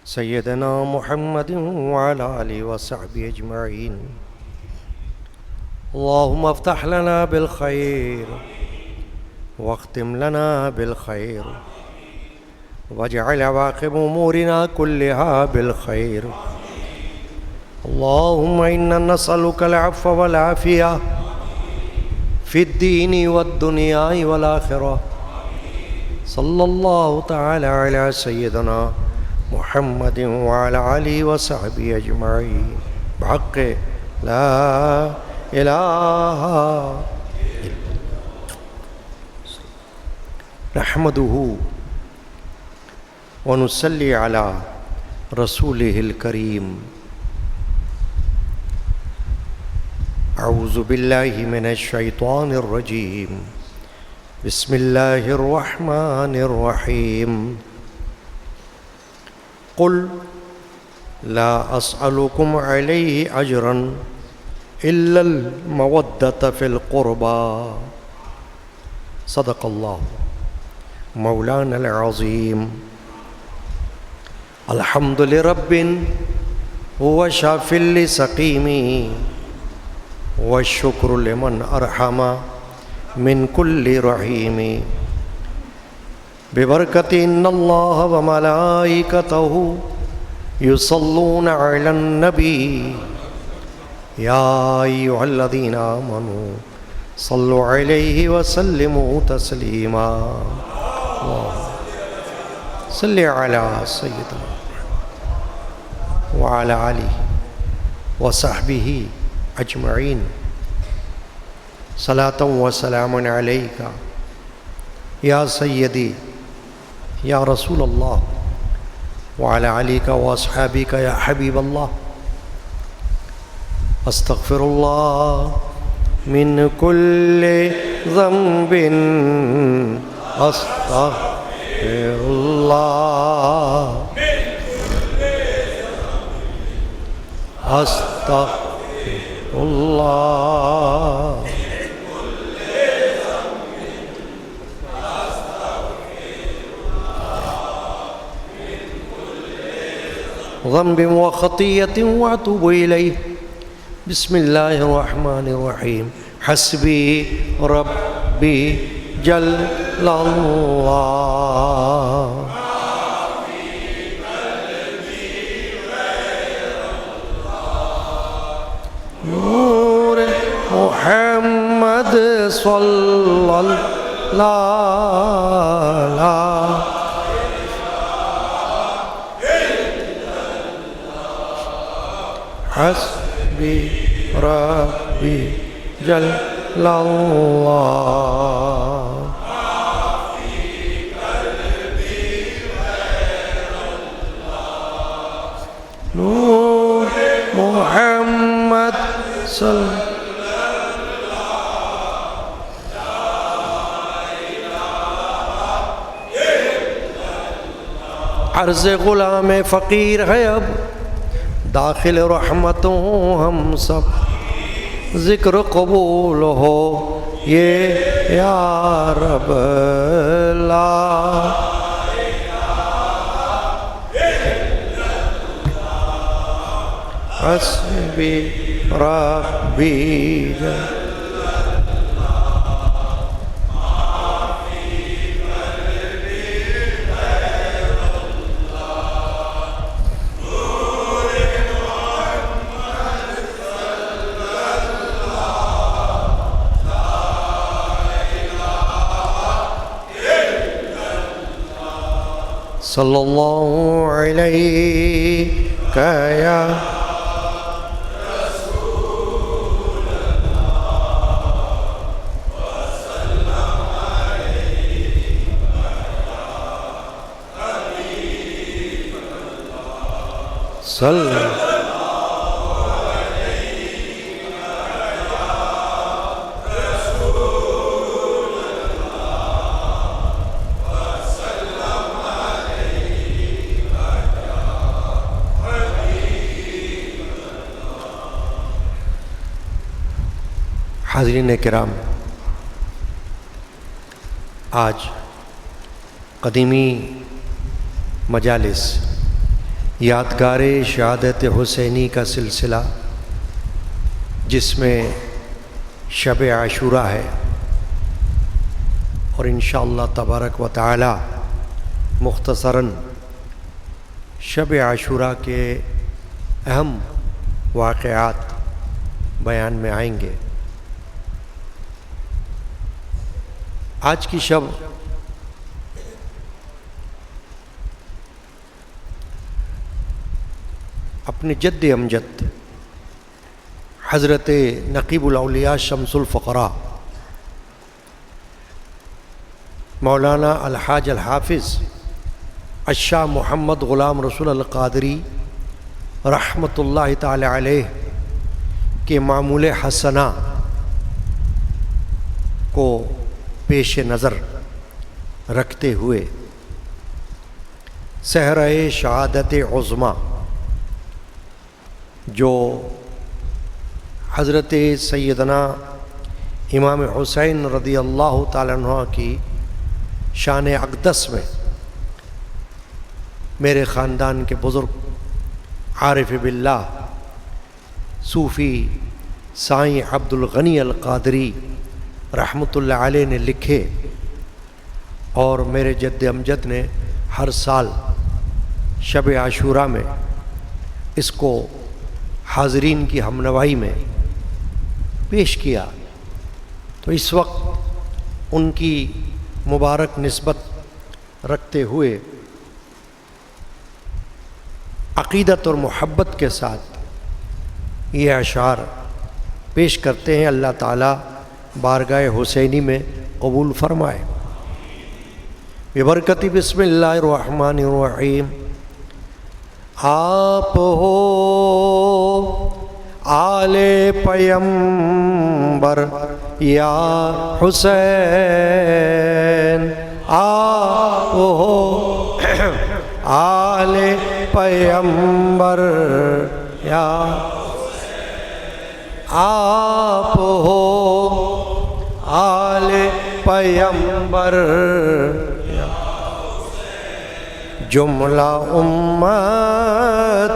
سيدنا محمد وعلى آله وصحبه أجمعين. اللهم افتح لنا بالخير واختم لنا بالخير واجعل عواقب أمورنا كلها بالخير. اللهم إنا نسألك العفو والعافية في الدين والدنيا والآخرة. صلى الله تعالى على سيدنا محمد وعلى آله وصحبه أجمعين بحق لا إله نحمده ونصلي على رسوله الكريم. أعوذ بالله من الشيطان الرجيم. بسم الله الرحمن الرحيم. قل لا أسألكم عليه أجرا إلا المودة في القربى. صدق الله مولانا العظيم. الحمد لرب هو شاف لسقيم والشكر لمن أرحم من كل رحيم. ببركة إن الله وملائكته يصلون على النبي يا أيها الذين آمنوا صلوا عليه وسلموا تسليما. صل على سيدنا وعلى آله وصحبه أجمعين. صلاة وسلام عليك يا سيدي يا رسول الله وعلى عليك وأصحابك يا حبيب الله. أستغفر الله من كل ذنب أستغفر الله أستغفر الله ذنب وخطية وأتوب إليه. بسم الله الرحمن الرحيم. حسبي ربي جل الله نور محمد صلى الله حسبي ربي جل الله نور محمد صلى عرض غلام فقیر ہے اب داخل رحمتوں ہم سب. ذکر قبول ہو یہ یا رب لا حسبی ربی صلی اللہ علیہ یا رسول اللہ صلی حاضرین کرام، آج قدیمی مجالس یادگار شہادت حسینی کا سلسلہ جس میں شب عاشوراء ہے، اور انشاءاللہ تبارک و تعالی مختصراً شب عاشوراء کے اہم واقعات بیان میں آئیں گے۔ آج کی شب اپنے جد امجد حضرت نقیب الاولیاء شمس الفقراء مولانا الحاج الحافظ الشاہ محمد غلام رسول القادری رحمۃ اللہ تعالی علیہ کے معمول حسنہ کو پیش نظر رکھتے ہوئے صحرائے شہادت عظمیٰ جو حضرت سیدنا امام حسین رضی اللہ تعالیٰ عنہ کی شان اقدس میں میرے خاندان کے بزرگ عارف باللہ صوفی سائیں عبد الغنی القادری رحمۃ اللہ علیہ نے لکھے، اور میرے جد امجد نے ہر سال شب عاشوراء میں اس کو حاضرین کی ہمنوائی میں پیش کیا، تو اس وقت ان کی مبارک نسبت رکھتے ہوئے عقیدت اور محبت کے ساتھ یہ اشعار پیش کرتے ہیں۔ اللہ تعالیٰ بارگاہ حسینی میں قبول فرمائے۔ ببرکت بسم اللہ الرحمن الرحیم۔ آپ ہو آل پیمبر یا حسین، آپ ہو آل پیمبر یا آپ ہو آل پیمبر جملہ امت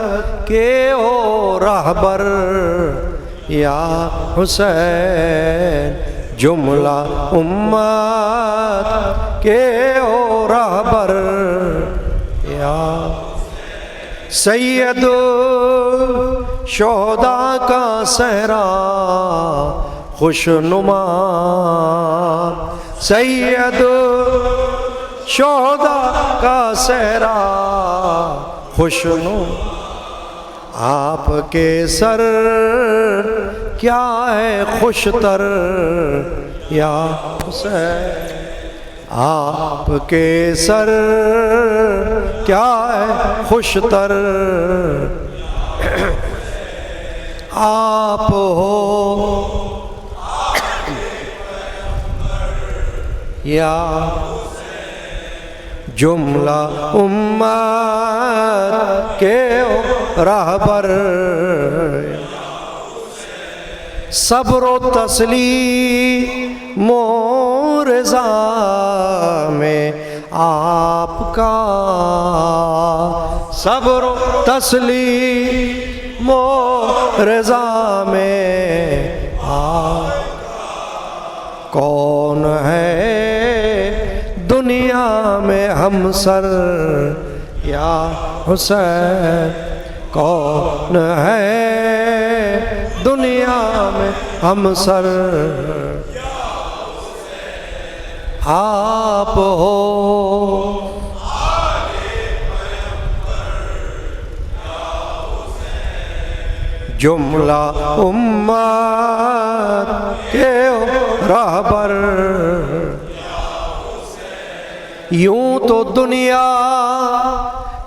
کے ہو رہبر یا حسین، جملہ امت کے ہو رہبر یا سید شہداء کا صحرا خوشنما، سید شہداء کا صحرا خوشنما، آپ کے سر کیا ہے خوشتر یا حسین، آپ کے سر کیا ہے خوشتر، آپ ہو یا جملہ امت کے رہبر، صبر و تسلیم و رضا میں آپ کا، صبر و تسلیم و رضا میں آپ کون ہے دنیا میں ہم سر یا حسین، کون ہے دنیا میں ہم سر، آپ ہو جملہ امت کے رہبر، یوں تو دنیا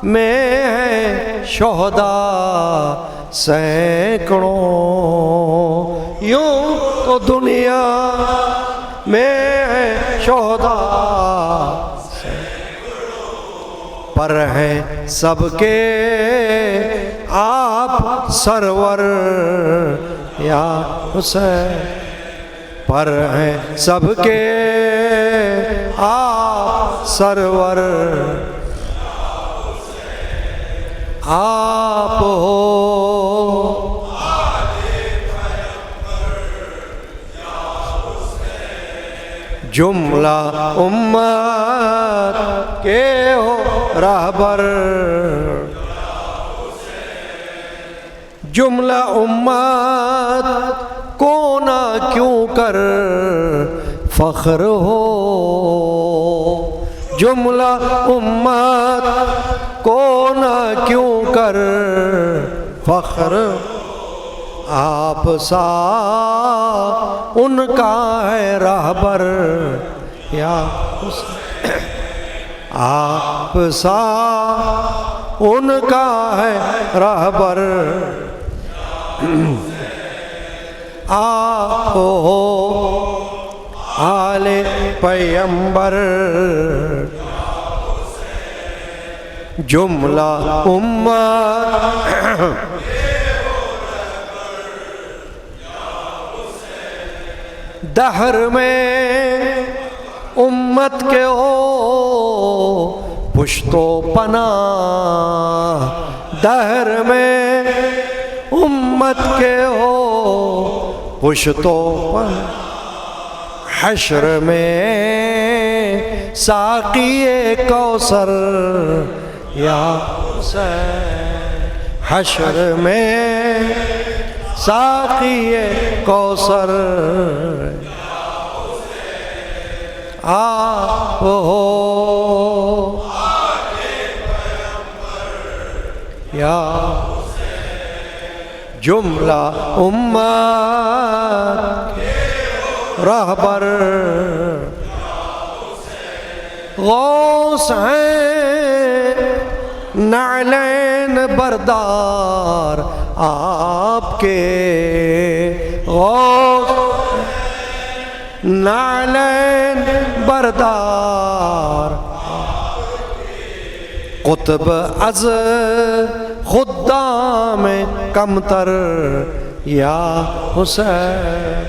میں ہے شہداء سینکڑوں، یوں تو دنیا میں ہے شہداء پر ہیں سب کے آپ سرور یا حسین، پر ہیں سب کے آپ سرور، آپ ہو جملہ امت کے ہو رہبر، جملہ امت کو نہ کیوں کر فخر ہو، جملہ امت کو نہ کیوں کر فخر، آپ سا ان کا ہے رہبر یا حسین، آپ سا ان کا ہے رہبر، آپ ہو آل پیمبر، جملہ امت دہر میں امت کے ہو پشت و پناہ، دہر میں امت کے ہو پشت و پناہ، حشر میں ساقی کوثر یا حسین، حشر میں ساقی کوثر، آپ ہو یا جملہ امت رہبر، غوث ہیں نعلین بردار آپ کے، غوث نعلین بردار، قطب از خدام کمتر یا حسین،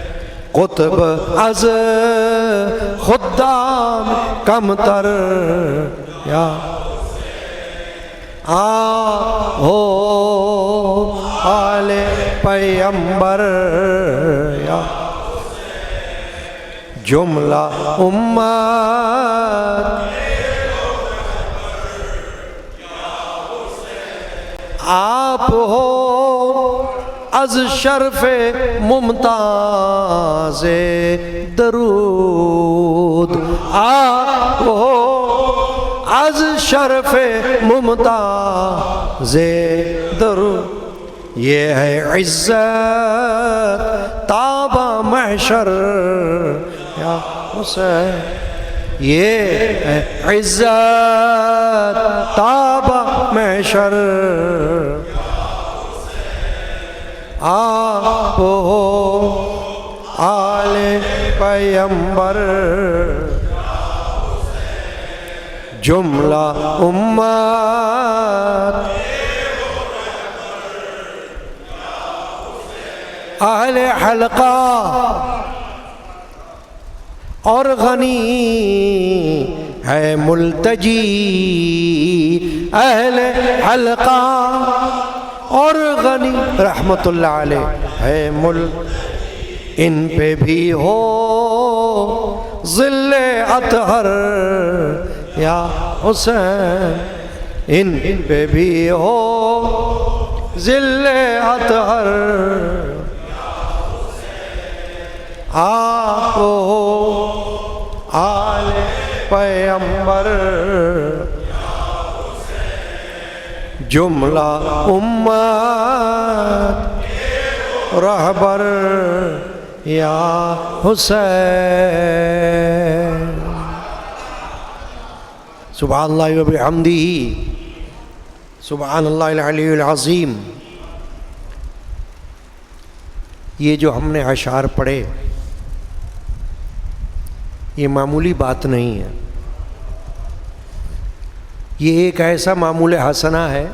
قطب از خدام کمتر یا آپ ہو آل پیمبر یا جملہ امت، آپ ہو از شرف ممتاز درود، آپ ہو از شرف ممتاز درود، یہ ہے عزت تابہ محشر یا حسین، یہ ہے عزت تابہ محشر، آپ ہو آل پیمبر، جملہ امت اہل حلقہ اور غنی ہے ملتجی، اہل حلقہ اور غنی رحمت اللہ علیہ ہے ان پہ بھی ہو ظل اطہر یا حسین، ان پہ بھی ہو ظل اطہر، آپ ہو آل پیمبر، جملہ امت رہبر یا حسین، سبحان اللہ و بحمدہ، سبحان اللہ العلی العظیم۔ یہ جو ہم نے اشعار پڑھے یہ معمولی بات نہیں ہے، یہ ایک ایسا معمول حسنہ ہے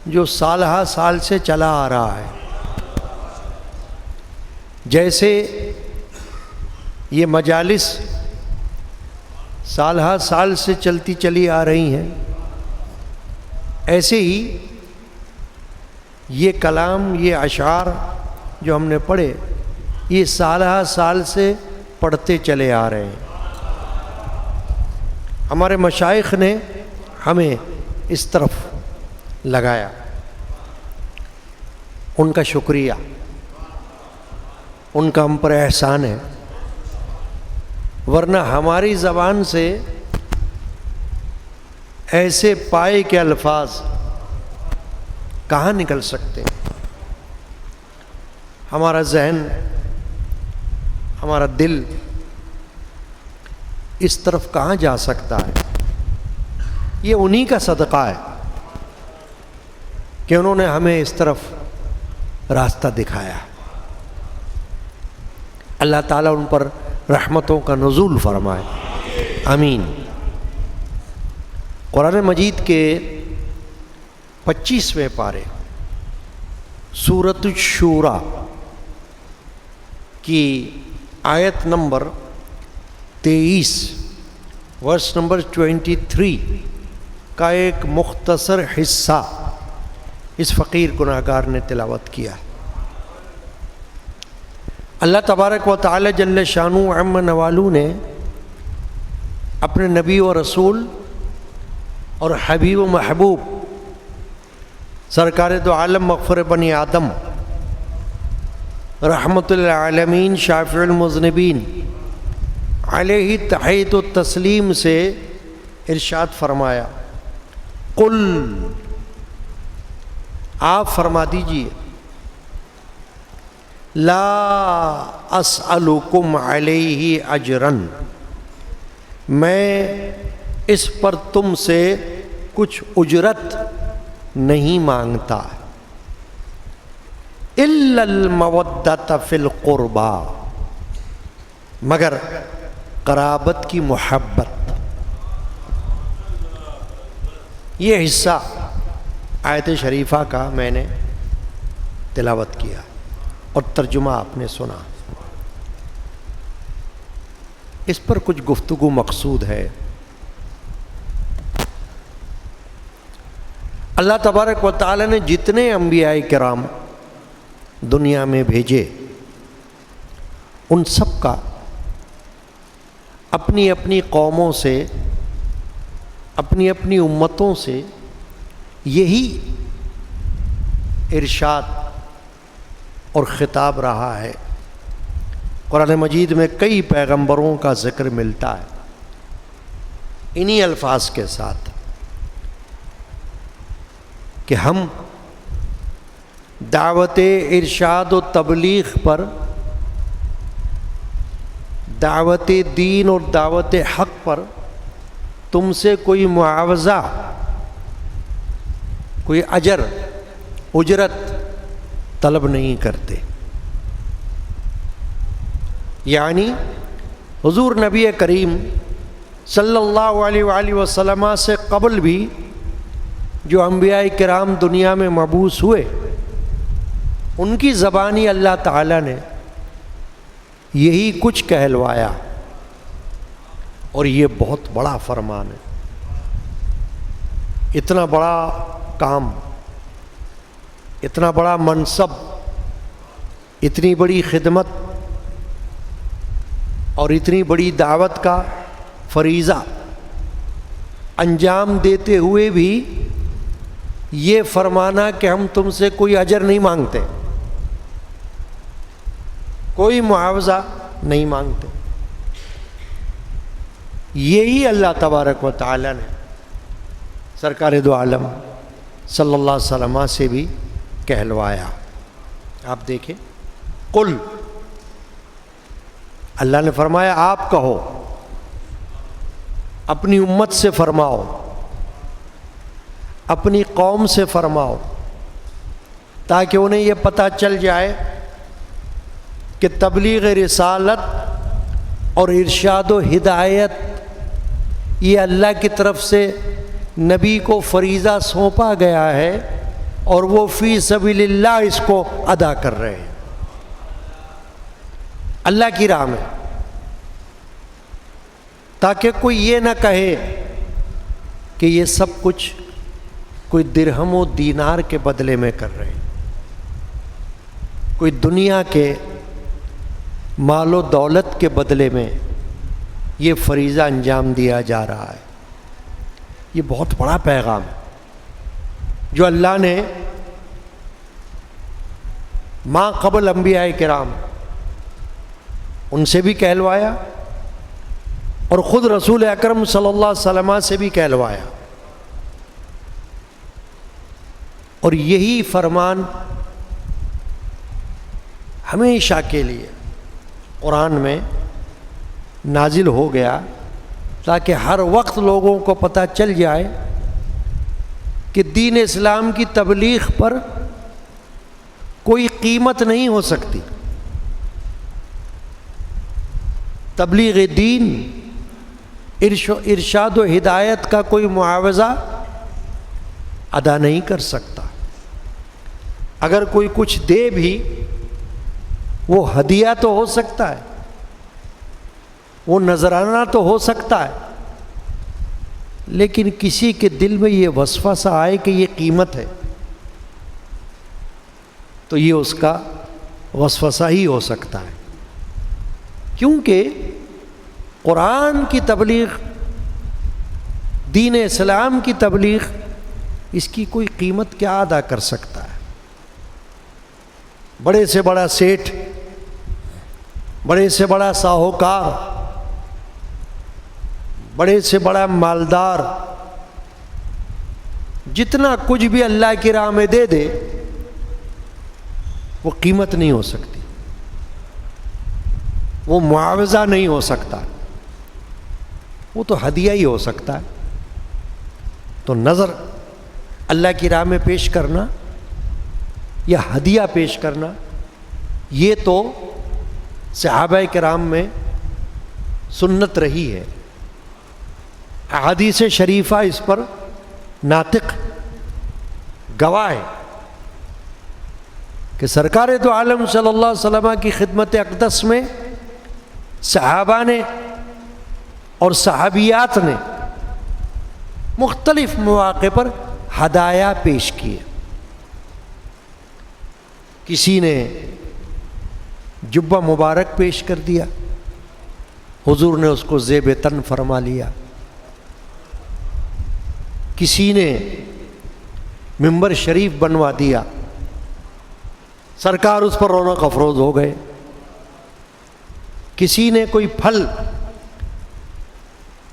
جو سال ہا سال سے چلا آ رہا ہے۔ جیسے یہ مجالس سال ہا سال سے چلتی چلی آ رہی ہیں، ایسے ہی یہ کلام، یہ اشعار جو ہم نے پڑھے، یہ سالہ سال سے پڑھتے چلے آ رہے ہیں۔ ہمارے مشائخ نے ہمیں اس طرف لگایا، ان کا شکریہ، ان کا ہم پر احسان ہے، ورنہ ہماری زبان سے ایسے پائے کے الفاظ کہاں نکل سکتے ہیں؟ ہمارا ذہن، ہمارا دل اس طرف کہاں جا سکتا ہے؟ یہ انہی کا صدقہ ہے کہ انہوں نے ہمیں اس طرف راستہ دکھایا۔ اللہ تعالیٰ ان پر رحمتوں کا نزول فرمائے، آمین۔ قرآن مجید کے 25ویں پارے سورۃ الشورى کی آیت نمبر 23 ورس نمبر 23 کا ایک مختصر حصہ اس فقیر گناہگار نے تلاوت کیا۔ اللہ تبارک و تعالی جل شانہ عم نوالو نے اپنے نبی و رسول اور حبیب و محبوب سرکار دو عالم مغفر بنی آدم رحمت للعالمین شافع المذنبین علیہ تحیت و تسلیم سے ارشاد فرمایا، قل، آپ فرما دیجئے، لا اسألکم علیہ اجرا، میں اس پر تم سے کچھ اجرت نہیں مانگتا، الا المودۃ فی القربى، مگر قرابت کی محبت۔ یہ حصہ آیت شریفہ کا میں نے تلاوت کیا اور ترجمہ آپ نے سنا۔ اس پر کچھ گفتگو مقصود ہے۔ اللہ تبارک و تعالی نے جتنے انبیاء کرام دنیا میں بھیجے، ان سب کا اپنی اپنی قوموں سے، اپنی اپنی امتوں سے یہی ارشاد اور خطاب رہا ہے۔ قرآن مجید میں کئی پیغمبروں کا ذکر ملتا ہے انہی الفاظ کے ساتھ کہ ہم دعوت ارشاد و تبلیغ پر، دعوت دین اور دعوت حق پر تم سے کوئی معاوضہ، کوئی اجرت طلب نہیں کرتے۔ یعنی حضور نبی کریم صلی اللہ علیہ وآلہ وسلم سے قبل بھی جو انبیاء کرام دنیا میں مبعوث ہوئے، ان کی زبانی اللہ تعالیٰ نے یہی کچھ کہلوایا، اور یہ بہت بڑا فرمان ہے۔ اتنا بڑا کام، اتنا بڑا منصب، اتنی بڑی خدمت اور اتنی بڑی دعوت کا فریضہ انجام دیتے ہوئے بھی یہ فرمانا کہ ہم تم سے کوئی اجر نہیں مانگتے، کوئی معاوضہ نہیں مانگتے، یہی اللہ تبارک و تعالی نے سرکار دو عالم صلی اللہ علیہ وسلم سے بھی کہلوایا۔ آپ دیکھیں، قل، اللہ نے فرمایا آپ کہو، اپنی امت سے فرماؤ، اپنی قوم سے فرماؤ، تاکہ انہیں یہ پتہ چل جائے کہ تبلیغ رسالت اور ارشاد و ہدایت یہ اللہ کی طرف سے نبی کو فریضہ سونپا گیا ہے، اور وہ فی سبیل اللہ اس کو ادا کر رہے ہیں، اللہ کی راہ میں، تاکہ کوئی یہ نہ کہے کہ یہ سب کچھ کوئی درہم و دینار کے بدلے میں کر رہے ہیں، کوئی دنیا کے مال و دولت کے بدلے میں یہ فریضہ انجام دیا جا رہا ہے۔ یہ بہت بڑا پیغام ہے جو اللہ نے ماں قبل انبیاء کرام ان سے بھی کہلوایا اور خود رسول اکرم صلی اللہ علیہ وسلم سے بھی کہلوایا، اور یہی فرمان ہمیشہ کے لیے قرآن میں نازل ہو گیا تاکہ ہر وقت لوگوں کو پتہ چل جائے کہ دین اسلام کی تبلیغ پر کوئی قیمت نہیں ہو سکتی۔ تبلیغ دین، ارشاد و ہدایت کا کوئی معاوضہ ادا نہیں کر سکتا۔ اگر کوئی کچھ دے بھی وہ ہدیہ تو ہو سکتا ہے، وہ نذرانہ تو ہو سکتا ہے، لیکن کسی کے دل میں یہ وسوسہ آئے کہ یہ قیمت ہے تو یہ اس کا وسوسہ ہی ہو سکتا ہے، کیونکہ قرآن کی تبلیغ، دین اسلام کی تبلیغ، اس کی کوئی قیمت کیا ادا کر سکتا ہے؟ بڑے سے بڑا سیٹھ، بڑے سے بڑا ساہوکار، بڑے سے بڑا مالدار جتنا کچھ بھی اللہ کی راہ میں دے دے وہ قیمت نہیں ہو سکتی، وہ معاوضہ نہیں ہو سکتا، وہ تو ہدیہ ہی ہو سکتا ہے۔ تو نظر اللہ کی راہ میں پیش کرنا یا ہدیہ پیش کرنا، یہ تو صحابہ کرام میں سنت رہی ہے۔ احادیث شریفہ اس پر ناطق گواہ ہے کہ سرکار دو عالم صلی اللہ علیہ وسلم کی خدمت اقدس میں صحابہ نے اور صحابیات نے مختلف مواقع پر ہدایہ پیش کیے۔ کسی نے جبہ مبارک پیش کر دیا، حضور نے اس کو زیب تن فرما لیا۔ کسی نے ممبر شریف بنوا دیا، سرکار اس پر رونق افروز ہو گئے۔ کسی نے کوئی پھل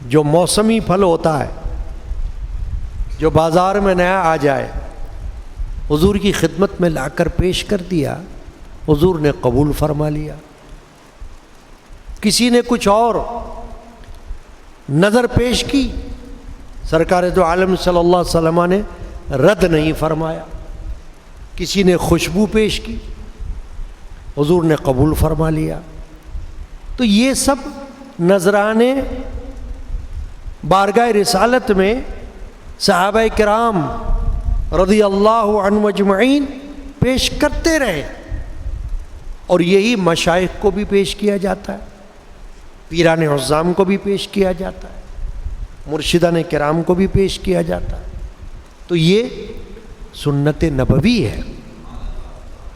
جو موسمی پھل ہوتا ہے، جو بازار میں نیا آ جائے، حضور کی خدمت میں لا کر پیش کر دیا، حضور نے قبول فرما لیا۔ کسی نے کچھ اور نظر پیش کی، سرکار دو عالم صلی اللہ علیہ وسلم نے رد نہیں فرمایا۔ کسی نے خوشبو پیش کی، حضور نے قبول فرما لیا۔ تو یہ سب نذرانے بارگاہ رسالت میں صحابہ کرام رضی اللہ عنہم اجمعین پیش کرتے رہے، اور یہی مشائخ کو بھی پیش کیا جاتا ہے، پیران عظام کو بھی پیش کیا جاتا ہے، مرشدان کرام کو بھی پیش کیا جاتا ہے۔ تو یہ سنت نبوی ہے،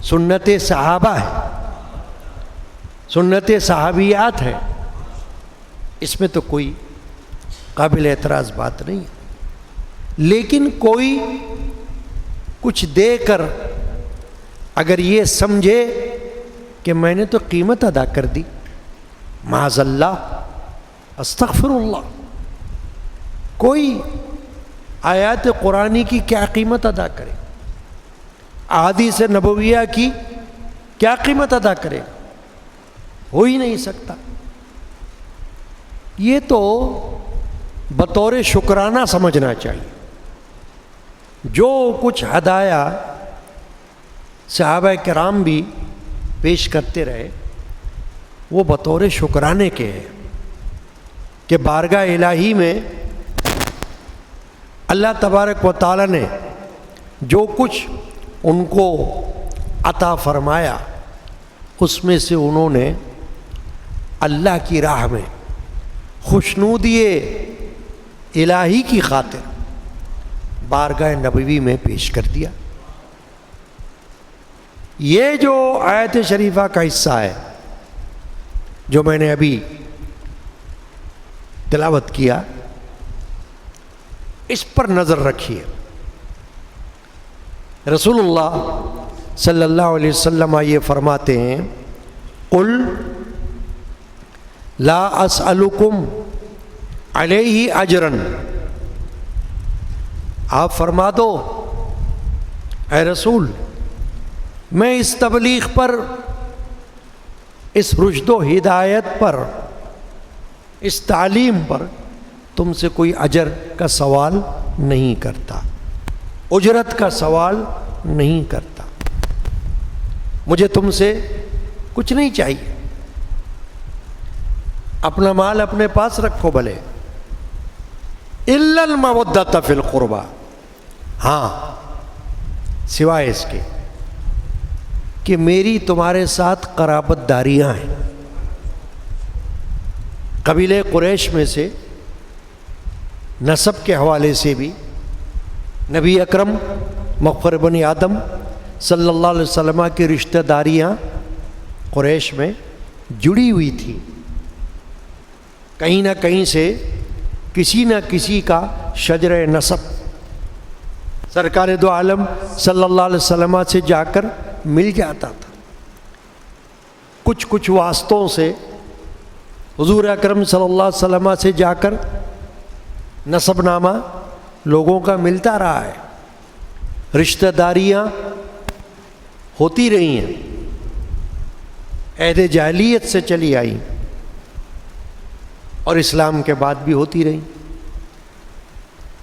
سنت صحابہ ہے، سنت صحابیات ہے، اس میں تو کوئی قابل اعتراض بات نہیں ہے۔ لیکن کوئی کچھ دے کر اگر یہ سمجھے کہ میں نے تو قیمت ادا کر دی، معاذ اللہ، استغفر اللہ، کوئی آیات قرآنی کی کیا قیمت ادا کرے، احادیث نبویہ کی کیا قیمت ادا کرے؟ ہو ہی نہیں سکتا۔ یہ تو بطور شکرانہ سمجھنا چاہیے۔ جو کچھ ہدایہ صحابہ کرام بھی پیش کرتے رہے وہ بطور شکرانے کے ہیں کہ بارگاہ الہی میں اللہ تبارک و تعالی نے جو کچھ ان کو عطا فرمایا اس میں سے انہوں نے اللہ کی راہ میں خوشنودی الہی کی خاطر بارگاہ نبوی میں پیش کر دیا۔ یہ جو آیت شریفہ کا حصہ ہے جو میں نے ابھی تلاوت کیا، اس پر نظر رکھیے۔ رسول اللہ صلی اللہ علیہ وسلم یہ فرماتے ہیں، قل لا اسألکم علیہ اجرا، آپ فرما دو اے رسول، میں اس تبلیغ پر، اس رشد و ہدایت پر، اس تعلیم پر تم سے کوئی اجر کا سوال نہیں کرتا، اجرت کا سوال نہیں کرتا، مجھے تم سے کچھ نہیں چاہیے، اپنا مال اپنے پاس رکھو بھلے، الا المودۃ فی القربى، ہاں سوائے اس کے کہ میری تمہارے ساتھ قرابت داریاں ہیں۔ قبیلہ قریش میں سے نسب کے حوالے سے بھی نبی اکرم مغفر بنی آدم صلی اللہ علیہ وسلم کی رشتہ داریاں قریش میں جڑی ہوئی تھی، کہیں نہ کہیں سے کسی نہ کسی کا شجر نسب سرکار دو عالم صلی اللہ علیہ وسلم سے جا کر مل جاتا تھا۔ کچھ واسطوں سے حضور اکرم صلی اللہ علیہ وسلم سے جا کر نسب نامہ لوگوں کا ملتا رہا ہے، رشتہ داریاں ہوتی رہی ہیں، عہد جاہلیت سے چلی آئی اور اسلام کے بعد بھی ہوتی رہی۔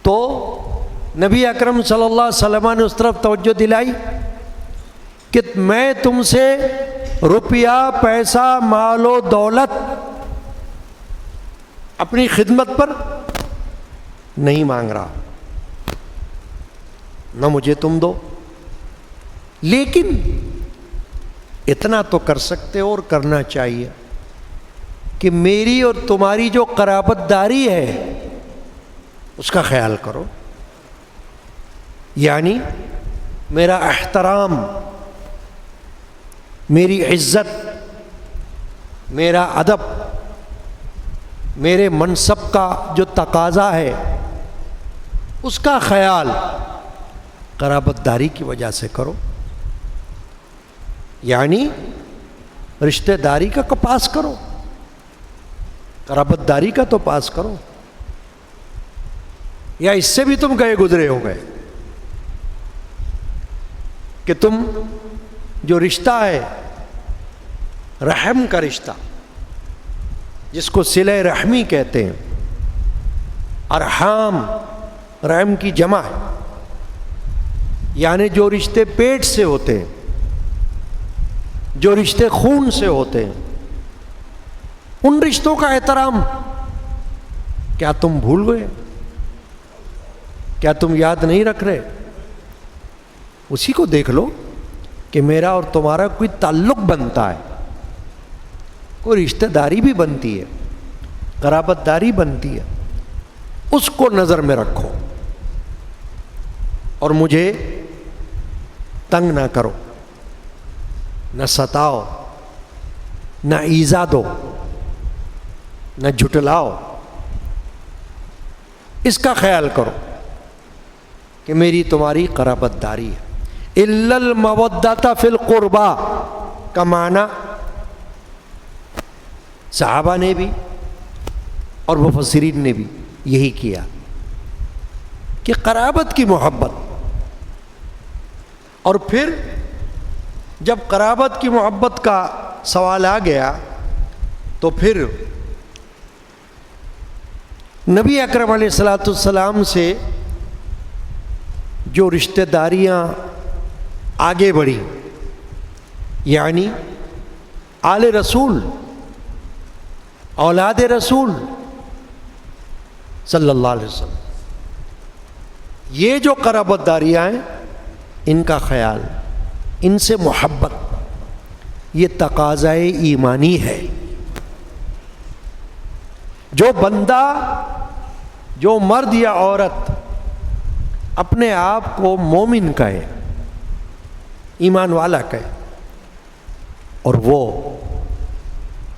تو نبی اکرم صلی اللہ علیہ وسلم نے اس طرف توجہ دلائی کہ میں تم سے روپیہ، پیسہ، مال و دولت اپنی خدمت پر نہیں مانگ رہا، نہ مجھے تم دو، لیکن اتنا تو کر سکتے ہو اور کرنا چاہیے کہ میری اور تمہاری جو قرابت داری ہے اس کا خیال کرو، یعنی میرا احترام، میری عزت، میرا ادب، میرے منصب کا جو تقاضا ہے اس کا خیال قرابت داری کی وجہ سے کرو، یعنی رشتہ داری کا پاس کرو، قرابت داری کا تو پاس کرو، یا اس سے بھی تم گئے گزرے ہو گئے کہ تم جو رشتہ ہے رحم کا رشتہ، جس کو صلہ رحمی کہتے ہیں، ارحام رحم کی جمع ہے، یعنی جو رشتے پیٹ سے ہوتے ہیں، جو رشتے خون سے ہوتے ہیں، ان رشتوں کا احترام کیا تم بھول گئے؟ کیا تم یاد نہیں رکھ رہے؟ اسی کو دیکھ لو کہ میرا اور تمہارا کوئی تعلق بنتا ہے، کوئی رشتہ داری بھی بنتی ہے، قرابت داری بنتی ہے، اس کو نظر میں رکھو اور مجھے تنگ نہ کرو، نہ ستاؤ، نہ ایذا دو، نہ جھٹلاؤ، اس کا خیال کرو کہ میری تمہاری قرابت داری ہے۔ الا المودۃ فی القربى کا معنی صحابہ نے بھی اور مفسرین نے بھی یہی کیا کہ قرابت کی محبت، اور پھر جب قرابت کی محبت کا سوال آ گیا تو پھر نبی اکرم علیہ الصلوۃ والسلام سے جو رشتہ داریاں آگے بڑھی، یعنی آل رسول، اولاد رسول صلی اللہ علیہ وسلم، یہ جو قرابت داریاں ہیں ان کا خیال، ان سے محبت، یہ تقاضائے ایمانی ہے۔ جو بندہ، جو مرد یا عورت اپنے آپ کو مومن کہے، ایمان والا کہے، اور وہ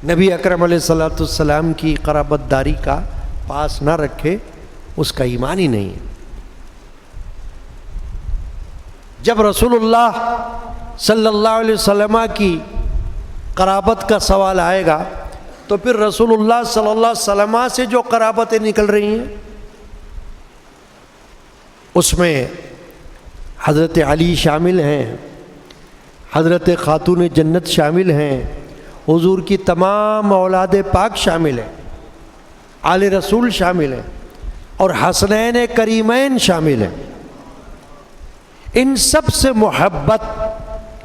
نبی اکرم علیہ الصلوۃ والسلام کی قرابت داری کا پاس نہ رکھے، اس کا ایمان ہی نہیں ہے۔ جب رسول اللہ صلی اللہ علیہ وسلم کی قرابت کا سوال آئے گا تو پھر رسول اللہ صلی اللہ علیہ وسلم سے جو قرابتیں نکل رہی ہیں اس میں حضرت علی شامل ہیں، حضرت خاتون جنت شامل ہیں، حضور کی تمام اولاد پاک شامل ہیں، آل رسول شامل ہیں، اور حسنین کریمین شامل ہیں۔ ان سب سے محبت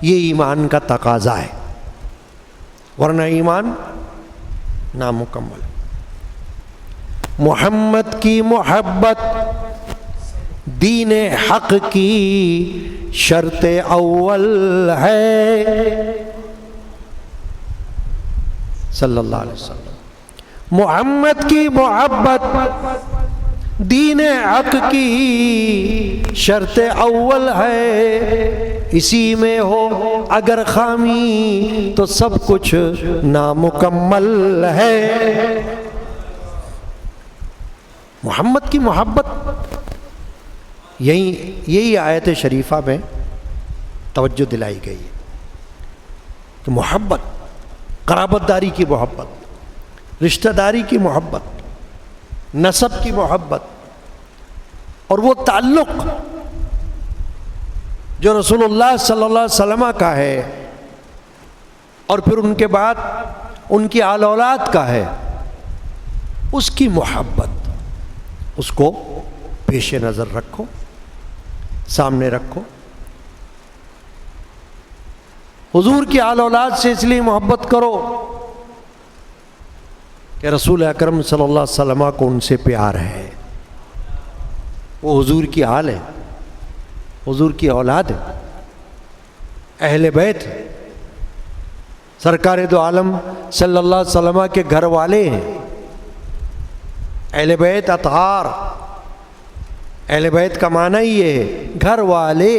یہ ایمان کا تقاضا ہے، ورنہ ایمان نامکمل۔ محمد کی محبت دین حق کی شرط اول ہے، صلی اللہ علیہ وسلم۔ محمد کی محبت دین حق کی شرط اول ہے، اسی میں ہو اگر خامی تو سب کچھ نامکمل ہے۔ محمد کی محبت، یہی آیت شریفہ میں توجہ دلائی گئی ہے کہ محبت، قرابت داری کی محبت، رشتہ داری کی محبت، نسب کی محبت، اور وہ تعلق جو رسول اللہ صلی اللہ علیہ وسلم کا ہے اور پھر ان کے بعد ان کی آل اولاد کا ہے، اس کی محبت، اس کو پیش نظر رکھو، سامنے رکھو۔ حضور کی آل اولاد سے اس لیے محبت کرو کہ رسول اکرم صلی اللہ علیہ وسلم کو ان سے پیار ہے، وہ حضور کی آل ہے، حضور کی اولاد ہے، اہل بیت ہے، سرکار دو عالم صلی اللہ علیہ وسلم کے گھر والے ہیں، اہل بیت اطہار۔ اہل بیت کا معنی ہی یہ ہے گھر والے،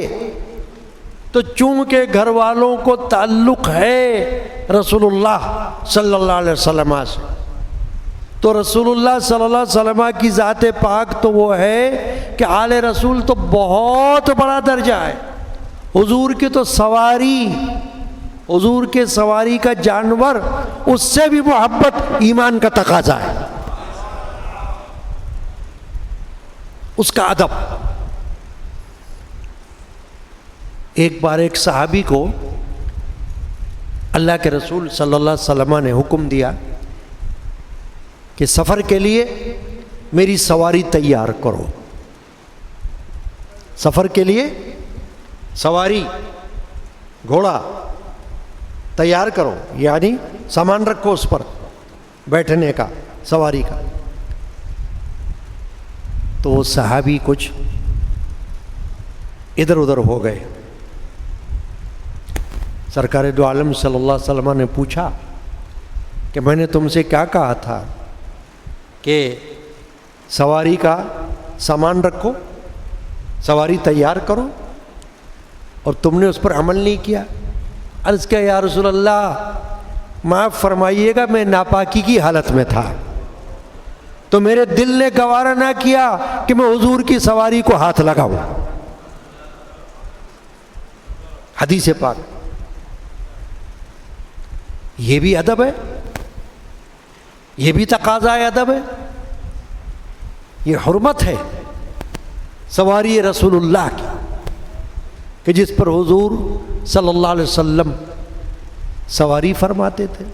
تو چونکہ گھر والوں کو تعلق ہے رسول اللہ صلی اللہ علیہ وسلم سے، تو رسول اللہ صلی اللہ علیہ وسلم کی ذات پاک تو وہ ہے کہ آل رسول تو بہت بڑا درجہ ہے۔ حضور کی تو سواری، حضور کے سواری کا جانور، اس سے بھی محبت ایمان کا تقاضا ہے، اس کا ادب۔ ایک بار ایک صحابی کو اللہ کے رسول صلی اللہ علیہ وسلم نے حکم دیا کہ سفر کے لیے میری سواری تیار کرو، سفر کے لیے سواری، گھوڑا تیار کرو، یعنی سامان رکھو اس پر بیٹھنے کا، سواری کا۔ تو وہ صحابی کچھ ادھر ادھر ہو گئے۔ سرکار دو عالم صلی اللہ علیہ وسلم نے پوچھا کہ میں نے تم سے کیا کہا تھا کہ سواری کا سامان رکھو، سواری تیار کرو، اور تم نے اس پر عمل نہیں کیا۔ عرض کیا یا رسول اللہ معاف فرمائیے گا، میں ناپاکی کی حالت میں تھا، تو میرے دل نے گوارا نہ کیا کہ میں حضور کی سواری کو ہاتھ لگاؤں۔ حدیث پاک۔ یہ بھی ادب ہے، یہ بھی تقاضا ادب ہے، یہ حرمت ہے سواری رسول اللہ کی کہ جس پر حضور صلی اللہ علیہ وسلم سواری فرماتے تھے۔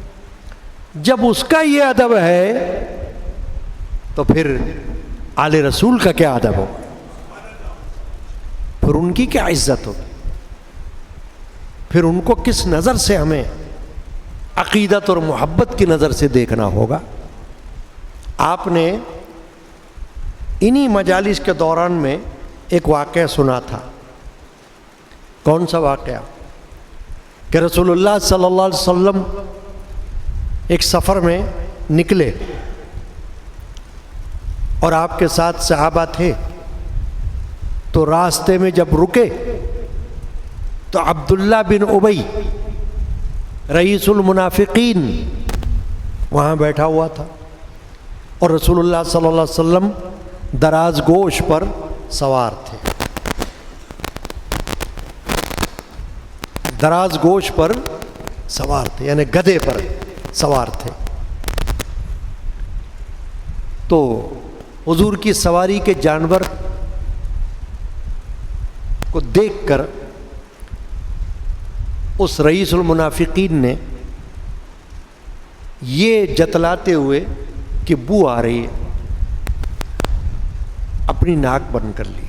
جب اس کا یہ ادب ہے تو پھر آل رسول کا کیا ادب ہو، پھر ان کی کیا عزت ہو، پھر ان کو کس نظر سے ہمیں عقیدت اور محبت کی نظر سے دیکھنا ہوگا۔ آپ نے انہی مجالس کے دوران میں ایک واقعہ سنا تھا۔ کون سا واقعہ؟ کہ رسول اللہ صلی اللہ علیہ وسلم ایک سفر میں نکلے اور آپ کے ساتھ صحابہ تھے، تو راستے میں جب رکے تو عبداللہ بن ابی رئیس المنافقین وہاں بیٹھا ہوا تھا، اور رسول اللہ صلی اللہ علیہ وسلم دراز گوش پر سوار تھے، دراز گوش پر سوار تھے، یعنی گدھے پر سوار تھے۔ تو حضور کی سواری کے جانور کو دیکھ کر اس رئیس المنافقین نے یہ جتلاتے ہوئے کہ بو آ رہی ہے اپنی ناک بند کر لی۔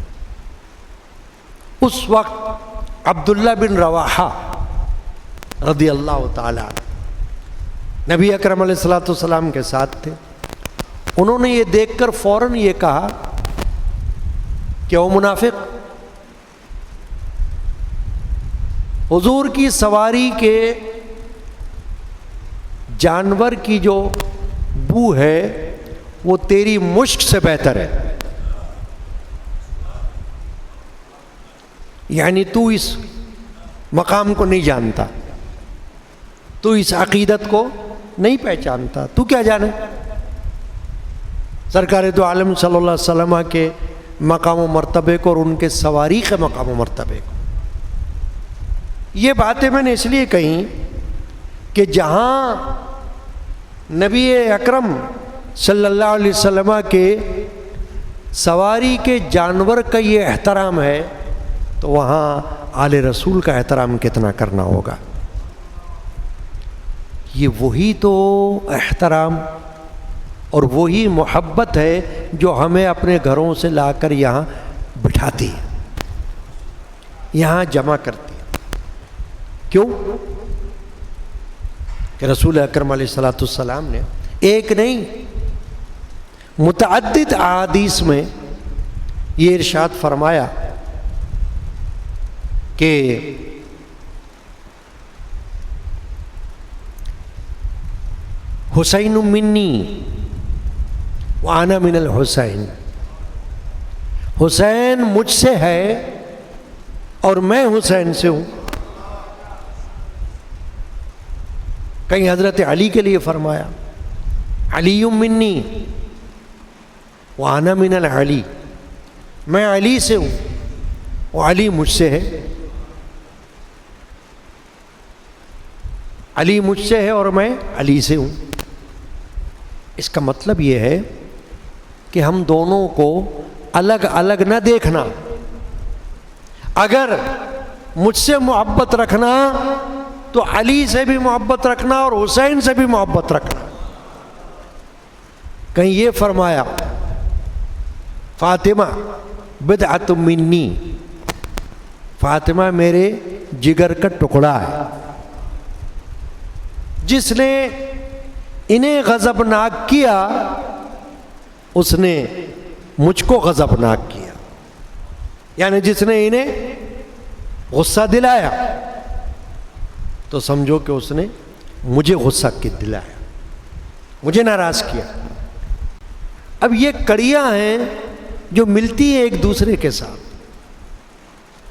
اس وقت عبداللہ بن رواحہ رضی اللہ تعالی عنہ نبی اکرم علیہ الصلوۃ والسلام کے ساتھ تھے۔ انہوں نے یہ دیکھ کر فوراً یہ کہا کہ وہ منافق، حضور کی سواری کے جانور کی جو بو ہے وہ تیری مشک سے بہتر ہے، یعنی تو اس مقام کو نہیں جانتا، تو اس عقیدت کو نہیں پہچانتا، تو کیا جانے سرکار دو عالم صلی اللہ علیہ وسلم کے مقام و مرتبے کو اور ان کے سواری کے مقام و مرتبے کو۔ یہ باتیں میں نے اس لیے کہیں کہ جہاں نبی اکرم صلی اللہ علیہ وسلم کے سواری کے جانور کا یہ احترام ہے تو وہاں آل رسول کا احترام کتنا کرنا ہوگا۔ یہ وہی تو احترام اور وہی محبت ہے جو ہمیں اپنے گھروں سے لا کر یہاں بٹھاتی ہے، یہاں جمع کرتی ہے۔ کیوں کہ رسول اکرم علیہ الصلوۃ والسلام نے ایک نہیں متعدد احادیث میں یہ ارشاد فرمایا کہ حسین منی وانا من الحسین، حسین مجھ سے ہے اور میں حسین سے ہوں۔ کہیں حضرت علی کے لیے فرمایا علی منی وانا من العلی، میں علی سے ہوں وہ علی مجھ سے ہے، علی مجھ سے ہے اور میں علی سے ہوں۔ اس کا مطلب یہ ہے کہ ہم دونوں کو الگ الگ نہ دیکھنا، اگر مجھ سے محبت رکھنا تو علی سے بھی محبت رکھنا اور حسین سے بھی محبت رکھنا۔ کہیں یہ فرمایا فاطمہ بدعۃ منی، فاطمہ میرے جگر کا ٹکڑا ہے، جس نے انہیں غضبناک کیا اس نے مجھ کو غضبناک کیا، یعنی جس نے انہیں غصہ دلایا تو سمجھو کہ اس نے مجھے غصہ دلایا، مجھے ناراض کیا۔ اب یہ کڑیاں ہیں جو ملتی ہیں ایک دوسرے کے ساتھ،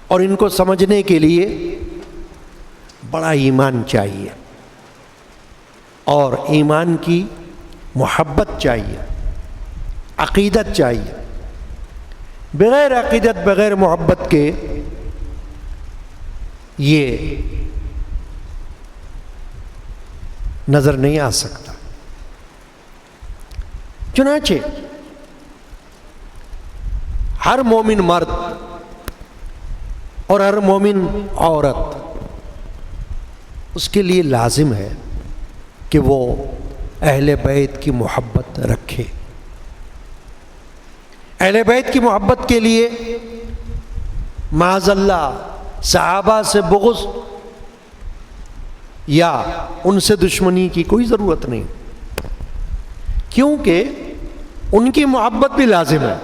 اور ان کو سمجھنے کے لیے بڑا ایمان چاہیے اور ایمان کی محبت چاہیے، عقیدت چاہیے۔ بغیر عقیدت بغیر محبت کے یہ نظر نہیں آ سکتا۔ چنانچہ ہر مومن مرد اور ہر مومن عورت اس کے لیے لازم ہے کہ وہ اہل بیت کی محبت رکھے۔ اہل بیت کی محبت کے لیے معاذ اللہ صحابہ سے بغض یا ان سے دشمنی کی کوئی ضرورت نہیں، کیونکہ ان کی محبت بھی لازم ہے۔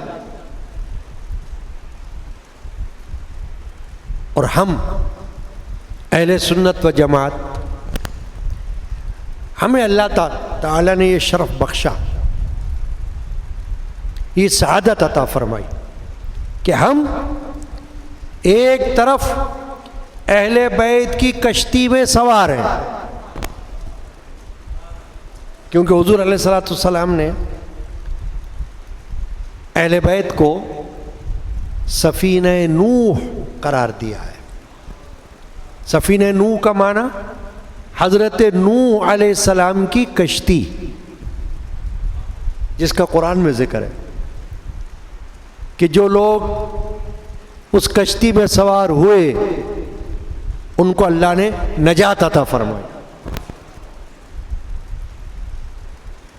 اور ہم اہل سنت و جماعت، ہمیں اللہ تعالیٰ نے یہ شرف بخشا، یہ سعادت عطا فرمائی کہ ہم ایک طرف اہل بیت کی کشتی میں سوار ہیں، کیونکہ حضور علیہ الصلوۃ والسلام نے اہل بیت کو سفینہ نوح قرار دیا ہے۔ سفینہ نوح کا معنی حضرت نوح علیہ السلام کی کشتی، جس کا قرآن میں ذکر ہے کہ جو لوگ اس کشتی میں سوار ہوئے ان کو اللہ نے نجات عطا فرمائی،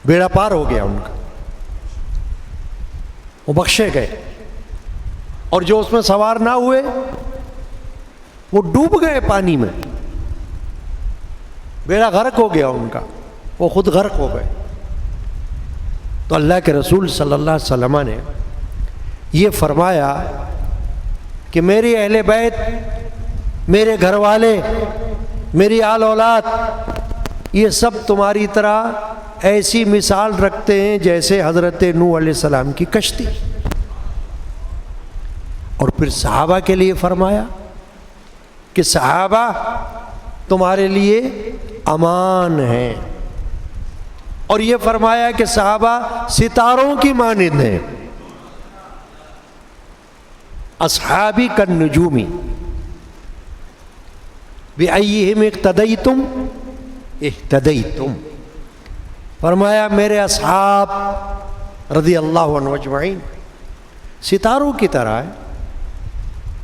بیڑا پار ہو گیا ان کا، وہ بخشے گئے، اور جو اس میں سوار نہ ہوئے وہ ڈوب گئے پانی میں، بیڑا غرق ہو گیا ان کا، وہ خود غرق ہو گئے۔ تو اللہ کے رسول صلی اللہ علیہ وسلم نے یہ فرمایا کہ میری اہل بیت، میرے گھر والے، میری آل اولاد، یہ سب تمہاری طرح ایسی مثال رکھتے ہیں جیسے حضرت نوح علیہ السلام کی کشتی۔ اور پھر صحابہ کے لیے فرمایا کہ صحابہ تمہارے لیے امان ہیں، اور یہ فرمایا کہ صحابہ ستاروں کی مانند ہیں، اصحابی کالنجوم بأیہم اقتدیتم اہتدیتم۔ فرمایا میرے اصحاب رضی اللہ عنہ اجمعین ستاروں کی طرح ہے،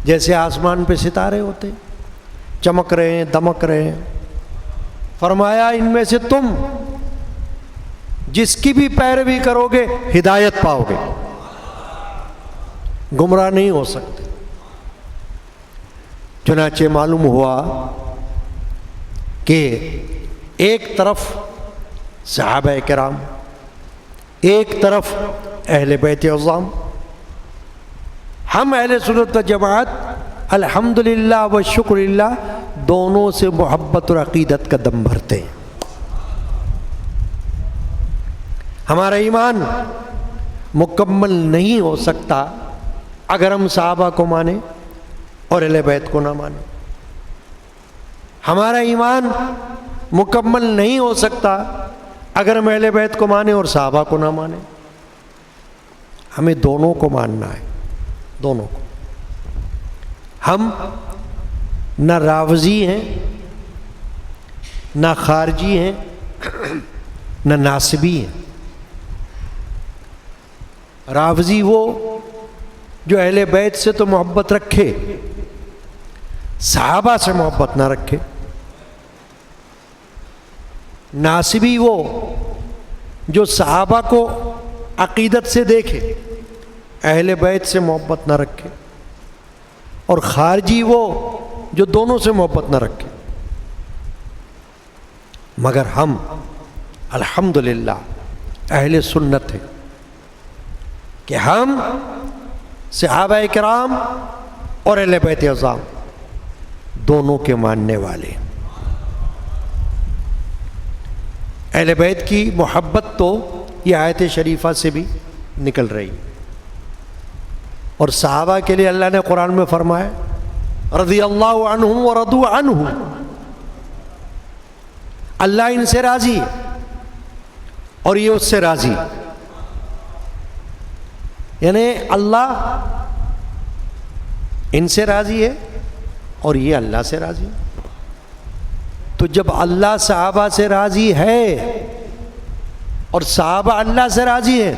جیسے آسمان پہ ستارے ہوتے چمک رہے ہیں، دمک رہے ہیں۔ فرمایا ان میں سے تم جس کی بھی پیروی کرو گے ہدایت پاؤ گے، گمراہ نہیں ہو سکتے۔ چنانچہ معلوم ہوا کہ ایک طرف صحابہ کرام، ایک طرف اہل بیت عظام، ہم اہل سنت و جماعت الحمدللہ و شکر للہ دونوں سے محبت اور عقیدت کا دم بھرتے ہیں۔ ہمارا ایمان مکمل نہیں ہو سکتا اگر ہم صحابہ کو مانیں اور اہل بیت کو نہ مانیں۔ ہمارا ایمان مکمل نہیں ہو سکتا اگر ہم اہل بیت کو مانیں اور صحابہ کو نہ مانیں۔ ہمیں دونوں کو ماننا ہے، دونوں کو۔ ہم نہ راوزی ہیں، نہ خارجی ہیں، نہ ناسبی ہیں۔ راوزی وہ جو اہل بیت سے تو محبت رکھے، صحابہ سے محبت نہ رکھے۔ ناسبی وہ جو صحابہ کو عقیدت سے دیکھے، اہل بیت سے محبت نہ رکھے، اور خارجی وہ جو دونوں سے محبت نہ رکھے۔ مگر ہم الحمدللہ اہل سنت ہیں کہ ہم صحابہ کرام اور اہل بیت اعظام دونوں کے ماننے والے ہیں۔ اہل بیت کی محبت تو یہ آیت شریفہ سے بھی نکل رہی ہے، اور صحابہ کے لیے اللہ نے قرآن میں فرمایا رضی اللہ عنہم ورضوا عنہ، اللہ ان سے راضی ہے اور یہ اس سے راضی، یعنی اللہ ان سے راضی ہے اور یہ اللہ سے راضی ہے۔ تو جب اللہ صحابہ سے راضی ہے اور صحابہ اللہ سے راضی ہیں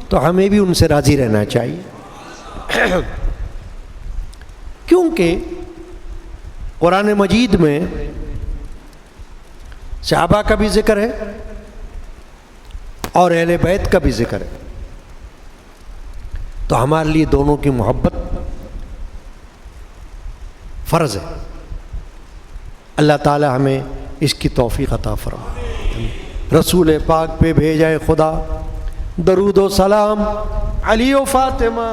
تو ہمیں بھی ان سے راضی رہنا چاہیے، کیونکہ قرآن مجید میں صحابہ کا بھی ذکر ہے اور اہل بیت کا بھی ذکر ہے، تو ہمارے لیے دونوں کی محبت فرض ہے۔ اللہ تعالی ہمیں اس کی توفیق عطا فرمائے۔ رسول پاک پہ بھیجائے خدا درود و سلام، علی و فاطمہ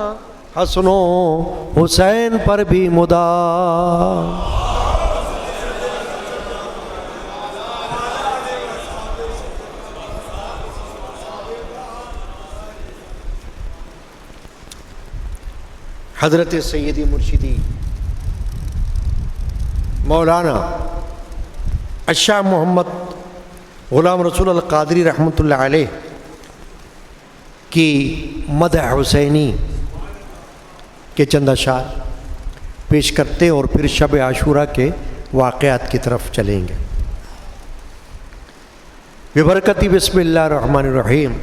حسن و حسین پر بھی مدام۔ حضرت سیدی مرشدی مولانا الشاہ محمد غلام رسول القادری رحمۃ اللہ علیہ کی مدح حسینی کے چند اشعار پیش کرتے اور پھر شب عاشورہ کے واقعات کی طرف چلیں گے۔ ببرکتی بسم اللہ الرحمن الرحیم۔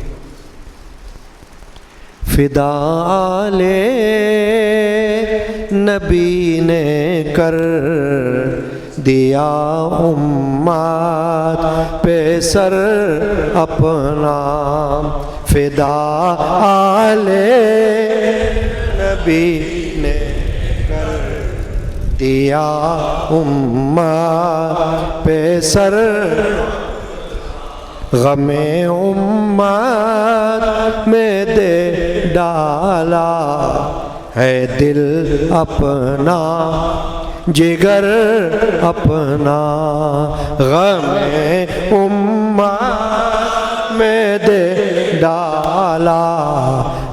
فدا لے نبی نے کر دیا امت پہ سر اپنا، فدا لے نبی نے کر دیا امت پہ سر، غم امت میں دے ڈالا ہے دل اپنا، جگر اپنا، غم امت میں دے ڈالا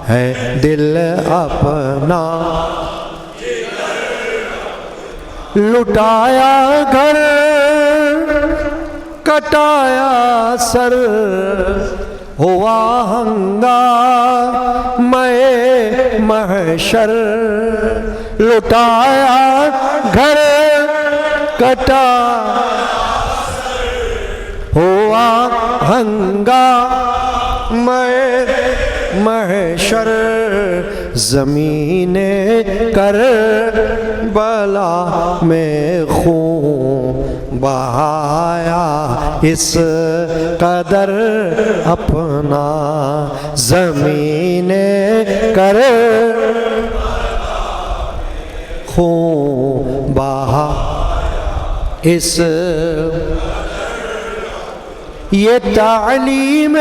ہے دل اپنا، لٹایا گھر کٹایا سر، ہوا ہنگامہ محشر، لٹایا گھر کٹایا ہوا ہنگامہ محشر، زمین کربلا میں خون بہایا اس قدر اپنا، زمین خون بہا اس، یہ تعلیم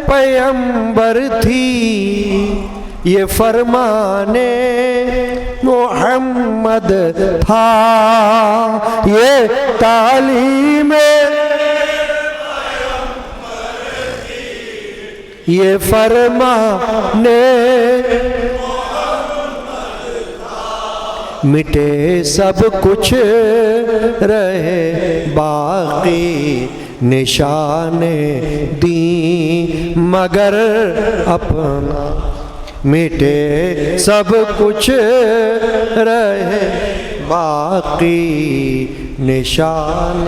پیغمبر تھی، یہ فرمان محمد تھا، یہ تعلیم یہ فرمان مٹے سب کچھ رہے باقی، نشان دین مگر اپنا، مٹے سب کچھ رہے باقی، نشان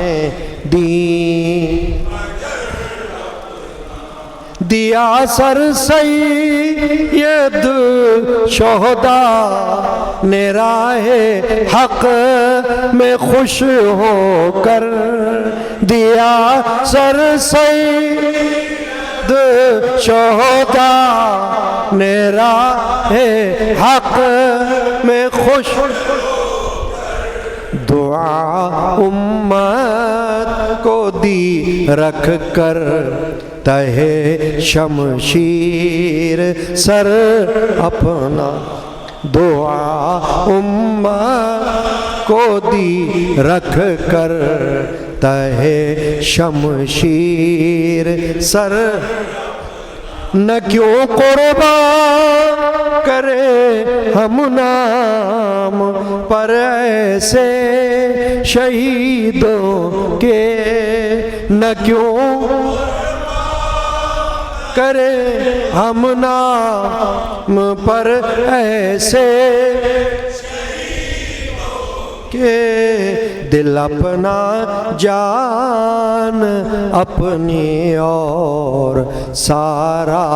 دین، دیا سر سید شہداء نے راہ حق میں خوش ہو کر، دیا سر سید شہداء نے راہ حق میں خوش، دعا امت کو دی رکھ کر تہے شمشیر سر اپنا، دعا امت کو دی رکھ کر تہے شمشیر سر، نہ کیوں قربان کرے ہم نام پر ایسے شہیدوں کے، نہ کیوں کرے ہم نام پر ایسے کہ دل اپنا جان اپنی اور سارا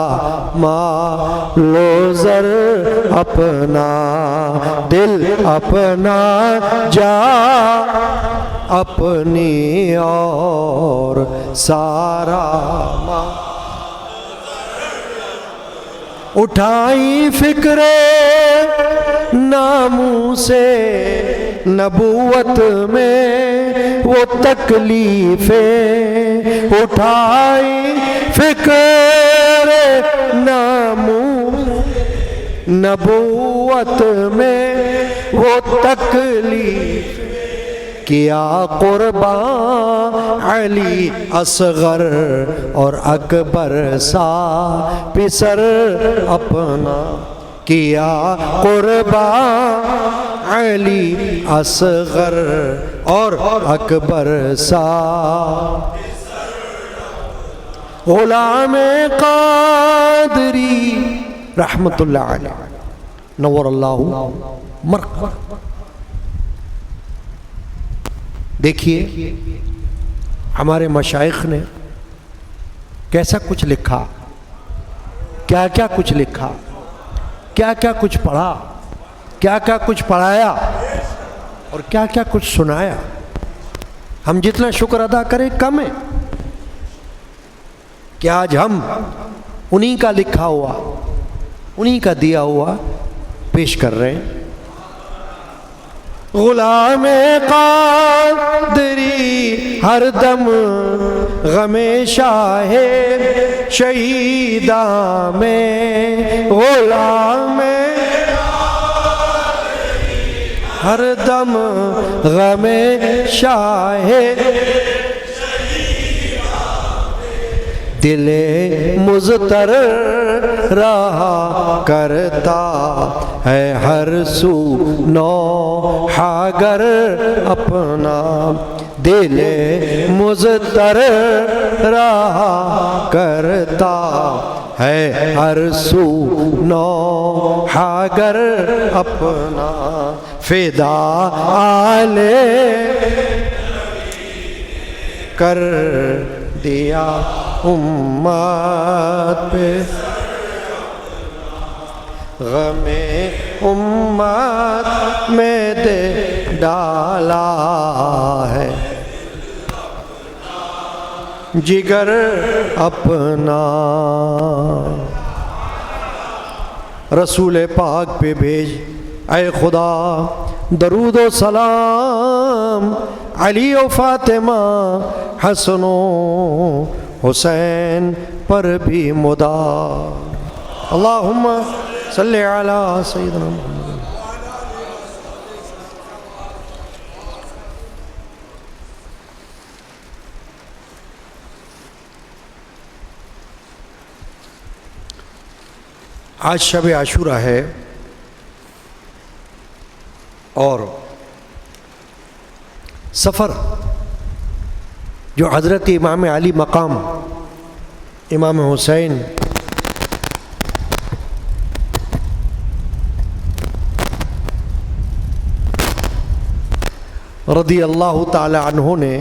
مال و زر اپنا، دل اپنا جان اپنی اور سارا مال، اٹھائی فکر ناموسِ نبوت میں وہ تکلیفیں، اٹھائی فکر ناموس نبوت میں وہ تکلیف، کیا قربان علی اصغر اور اکبر سا پسر اپنا، کیا قربان علی اصغر اور اکبر سا غلام قادری رحمت اللہ علیہ نور اللہ مرقد۔ دیکھیے ہمارے مشائخ نے کیسا کچھ لکھا، کیا کیا کچھ لکھا، کیا کیا کچھ پڑھا، کیا کیا کچھ پڑھایا اور کیا کیا کچھ سنایا۔ ہم جتنا شکر ادا کریں کم ہے کہ آج ہم انہی کا لکھا ہوا، انہی کا دیا ہوا پیش کر رہے ہیں۔ غلام قادری ہر دم غم شاہ شہیداں میں، غلام ہر دم غم شاہ دل مضطر رہا کرتا ہے ہر سو نوحہ گر اپنا، دل مضطر رہا کرتا ہے ہر سو نوحہ گر اپنا، فدا آلے کر دیا امت پہ، غم امت میں دے ڈالا ہے جگر اپنا۔ رسول پاک پہ بھیج اے خدا درود و سلام، علی و فاطمہ حسن و حسین پر بھی مدام، اللہم صلی علی سیدنا محمد۔ آج شب عاشورہ ہے اور سفر جو حضرت امام علی مقام امام حسین رضی اللہ تعالی عنہ نے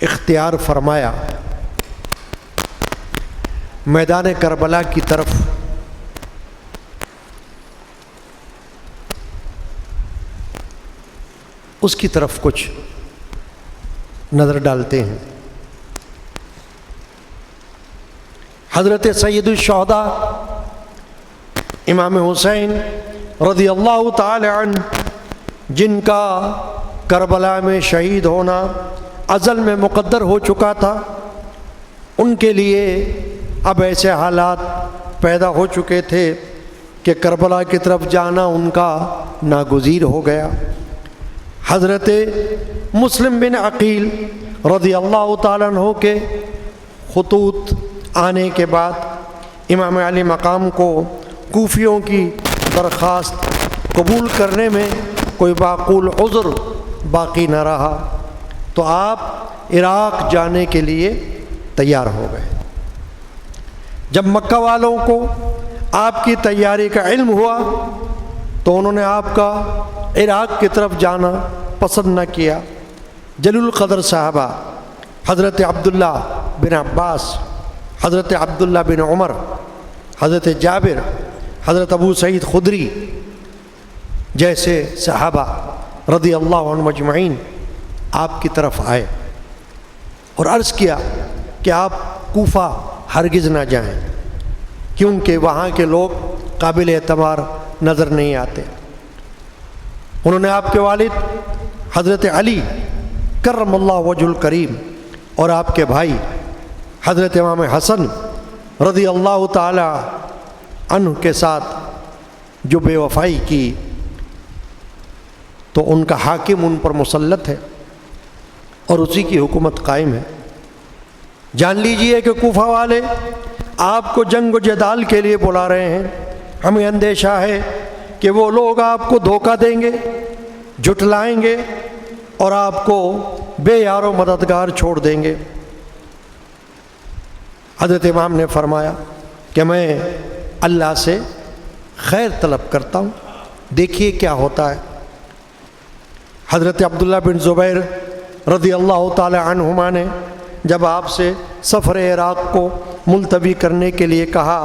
اختیار فرمایا، میدان کربلا کی طرف اس کی طرف کچھ نظر ڈالتے ہیں۔ حضرت سید الشہداء امام حسین رضی اللہ تعالی عنہ، جن کا کربلا میں شہید ہونا ازل میں مقدر ہو چکا تھا، ان کے لیے اب ایسے حالات پیدا ہو چکے تھے کہ کربلا کی طرف جانا ان کا ناگزیر ہو گیا۔ حضرت مسلم بن عقیل رضی اللہ تعالیٰ عنہ کے خطوط آنے کے بعد امام علی مقام کو کوفیوں کی درخواست قبول کرنے میں کوئی معقول عذر باقی نہ رہا، تو آپ عراق جانے کے لیے تیار ہو گئے۔ جب مکہ والوں کو آپ کی تیاری کا علم ہوا تو انہوں نے آپ کا عراق کی طرف جانا پسند نہ کیا۔ جلیل القدر صحابہ حضرت عبداللہ بن عباس، حضرت عبداللہ بن عمر، حضرت جابر، حضرت ابو سعید خدری جیسے صحابہ رضی اللہ عنہم اجمعین آپ کی طرف آئے اور عرض کیا کہ آپ کوفہ ہرگز نہ جائیں، کیونکہ وہاں کے لوگ قابل اعتبار نظر نہیں آتے۔ انہوں نے آپ کے والد حضرت علی کرم اللہ وجہ الکریم اور آپ کے بھائی حضرت امام حسن رضی اللہ تعالی عنہ کے ساتھ جو بے وفائی کی، تو ان کا حاکم ان پر مسلط ہے اور اسی کی حکومت قائم ہے۔ جان لیجئے کہ کوفہ والے آپ کو جنگ و جدال کے لیے بلا رہے ہیں۔ ہمیں اندیشہ ہے کہ وہ لوگ آپ کو دھوکہ دیں گے، جھٹلائیں گے اور آپ کو بے یار و مددگار چھوڑ دیں گے۔ حضرت امام نے فرمایا کہ میں اللہ سے خیر طلب کرتا ہوں، دیکھیے کیا ہوتا ہے۔ حضرت عبداللہ بن زبیر رضی اللہ تعالی عنہما نے جب آپ سے سفر عراق کو ملتوی کرنے کے لیے کہا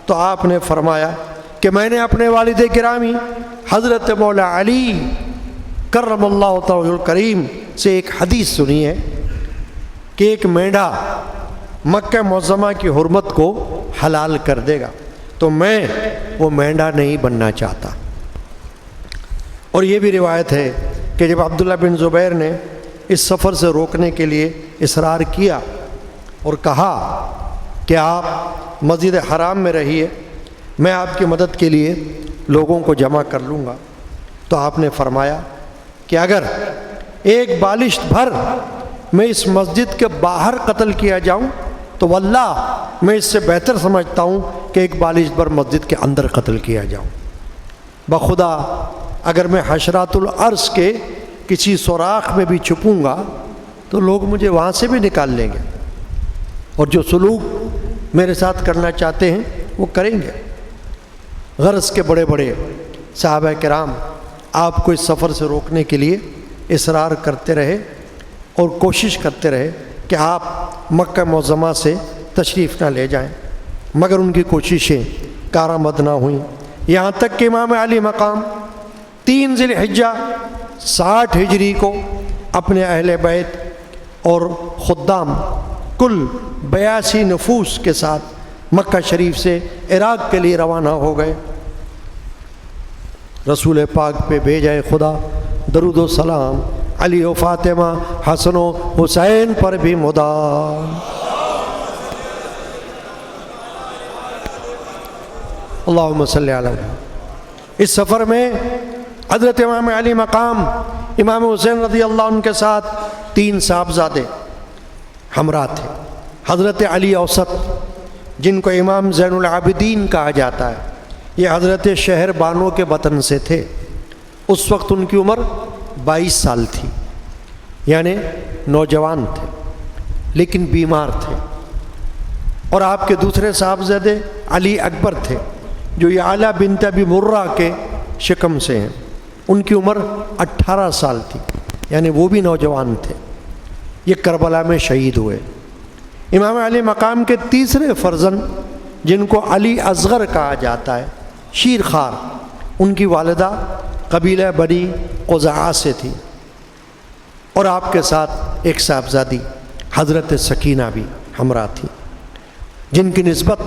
تو آپ نے فرمایا کہ میں نے اپنے والد گرامی حضرت مولا علی کرم اللہ تعالی الکریم سے ایک حدیث سنی ہے کہ ایک مینڈھا مکہ معظمہ کی حرمت کو حلال کر دے گا، تو میں وہ مینڈھا نہیں بننا چاہتا۔ اور یہ بھی روایت ہے کہ جب عبداللہ بن زبیر نے اس سفر سے روکنے کے لیے اصرار کیا اور کہا کہ آپ مسجد حرام میں رہیے، میں آپ کی مدد کے لیے لوگوں کو جمع کر لوں گا، تو آپ نے فرمایا کہ اگر ایک بالشت بھر میں اس مسجد کے باہر قتل کیا جاؤں تو واللہ میں اس سے بہتر سمجھتا ہوں کہ ایک بالشت بھر مسجد کے اندر قتل کیا جاؤں۔ بخدا اگر میں حشرات الارض کے کسی سوراخ میں بھی چھپوں گا تو لوگ مجھے وہاں سے بھی نکال لیں گے، اور جو سلوک میرے ساتھ کرنا چاہتے ہیں وہ کریں گے۔ غرض کے بڑے بڑے صحابہ کرام آپ کو اس سفر سے روکنے کے لیے اصرار کرتے رہے اور کوشش کرتے رہے کہ آپ مکہ معظمہ سے تشریف نہ لے جائیں، مگر ان کی کوششیں کارآمد نہ ہوئیں، یہاں تک کہ امام علی مقام 3 ذی الحجہ 60 ہجری کو اپنے اہل بیت اور خدام کل 82 نفوس کے ساتھ مکہ شریف سے عراق کے لیے روانہ ہو گئے۔ رسول پاک پہ بھیجائے خدا درود و سلام، علی و فاطمہ حسن و حسین پر بھی مدام۔ اللہم صلی علی محمد۔ اس سفر میں حضرت امام علی مقام امام حسین رضی اللہ عنہ کے ساتھ 3 صاحبزادے ہمراہ تھے۔ حضرت علی اوسط جن کو امام زین العابدین کہا جاتا ہے، یہ حضرت شہر بانو کے وطن سے تھے۔ اس وقت ان کی عمر 22 سال تھی، یعنی نوجوان تھے لیکن بیمار تھے۔ اور آپ کے دوسرے صاحبزادے علی اکبر تھے جو یعلا بنت ابی مرہ کے شکم سے ہیں، ان کی عمر 18 سال تھی، یعنی وہ بھی نوجوان تھے۔ یہ کربلا میں شہید ہوئے۔ امام علی مقام کے تیسرے فرزند جن کو علی اصغر کہا جاتا ہے، شیر خوار، ان کی والدہ قبیلہ بنی قزاعہ سے تھی، اور آپ کے ساتھ ایک صاحبزادی حضرت سکینہ بھی ہمراہ تھی، جن کی نسبت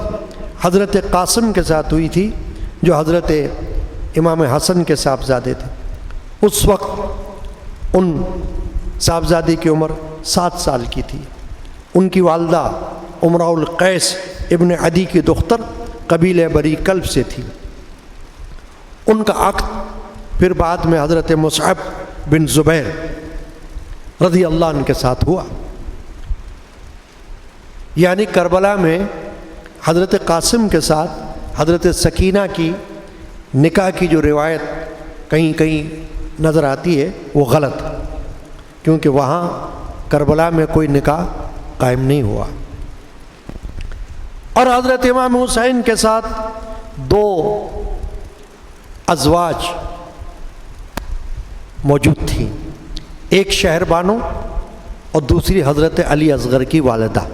حضرت قاسم کے ساتھ ہوئی تھی جو حضرت امام حسن کے صاحبزادے تھے۔ اس وقت ان صاحبزادی کی عمر 7 سال کی تھی۔ ان کی والدہ امراء القیس ابن عدی کی دختر قبیلہ بری کلب سے تھی۔ ان کا عقد پھر بعد میں حضرت مصعب بن زبیر رضی اللہ عنہ کے ساتھ ہوا، یعنی کربلا میں حضرت قاسم کے ساتھ حضرت سکینہ کی نکاح کی جو روایت کہیں کہیں نظر آتی ہے وہ غلط، کیونکہ وہاں کربلا میں کوئی نکاح قائم نہیں ہوا۔ اور حضرت امام حسین کے ساتھ 2 ازواج موجود تھیں، ایک شہر بانو اور دوسری حضرت علی اصغر کی والدہ۔